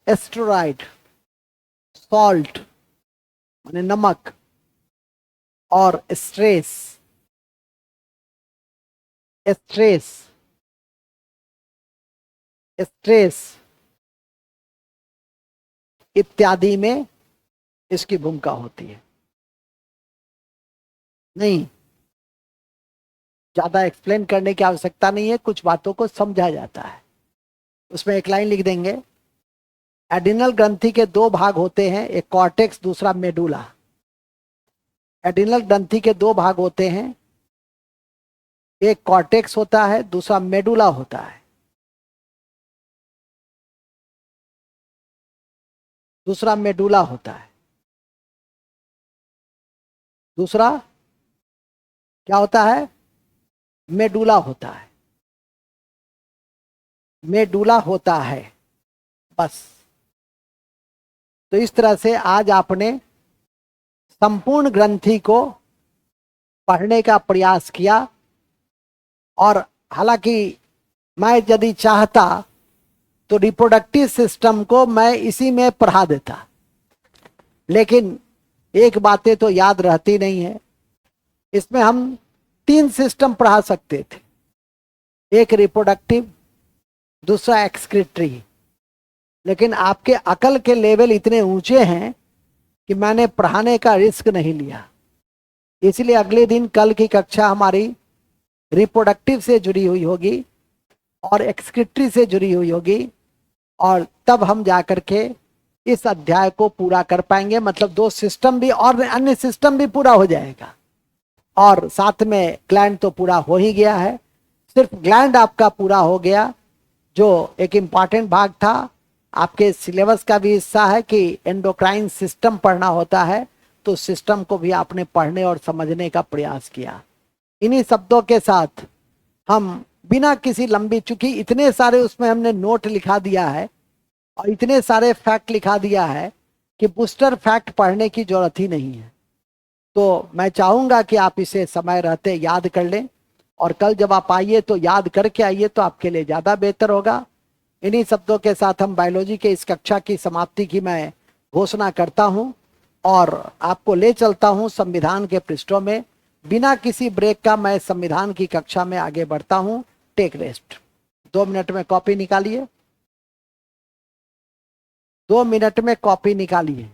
एस्टेरॉइड, सॉल्ट माने नमक, और स्ट्रेस इत्यादि में इसकी भूमिका होती है। नहीं, ज्यादा एक्सप्लेन करने की आवश्यकता नहीं है, कुछ बातों को समझा जाता है। उसमें एक लाइन लिख देंगे, एडिनल ग्रंथि के दो भाग होते हैं, एक कॉर्टेक्स, दूसरा मेडुला। एडिनल ग्रंथि के दो भाग होते हैं, एक कॉर्टेक्स होता है, दूसरा मेडुला होता है। दूसरा मेडुला होता है। दूसरा क्या होता है? मेडुला होता है। मेडुला होता है, बस। तो इस तरह से आज आपने संपूर्ण ग्रंथि को पढ़ने का प्रयास किया। और हालांकि मैं यदि चाहता तो रिप्रोडक्टिव सिस्टम को मैं इसी में पढ़ा देता, लेकिन एक बातें तो याद रहती नहीं है। इसमें हम 3 सिस्टम पढ़ा सकते थे, एक रिप्रोडक्टिव, दूसरा एक्सक्रीटरी। लेकिन आपके अकल के लेवल इतने ऊंचे हैं कि मैंने पढ़ाने का रिस्क नहीं लिया। इसलिए अगले दिन कल की कक्षा हमारी रिप्रोडक्टिव से जुड़ी हुई होगी और एक्सक्रीटरी से जुड़ी हुई होगी, और तब हम जाकर के इस अध्याय को पूरा कर पाएंगे। मतलब 2 सिस्टम भी और अन्य सिस्टम भी पूरा हो जाएगा, और साथ में ग्लैंड तो पूरा हो ही गया है। सिर्फ ग्लैंड आपका पूरा हो गया, जो एक इम्पॉर्टेंट भाग था। आपके सिलेबस का भी हिस्सा है कि एंडोक्राइन सिस्टम पढ़ना होता है, तो सिस्टम को भी आपने पढ़ने और समझने का प्रयास किया। इन्हीं शब्दों के साथ हम बिना किसी लंबी, चूंकि इतने सारे उसमें हमने नोट लिखा दिया है और इतने सारे फैक्ट लिखा दिया है कि बूस्टर फैक्ट पढ़ने की जरूरत ही नहीं है। तो मैं चाहूंगा कि आप इसे समय रहते याद कर लें, और कल जब आप आइए तो याद करके आइए, तो आपके लिए ज्यादा बेहतर होगा। इन्हीं शब्दों के साथ हम बायोलॉजी के इस कक्षा की समाप्ति की मैं घोषणा करता हूं। और आपको ले चलता हूं संविधान के पृष्ठों में। बिना किसी ब्रेक का मैं संविधान की कक्षा में आगे बढ़ता हूं। Take rest. 2 मिनट में कॉपी निकालिए, 2 मिनट में कॉपी निकालिए।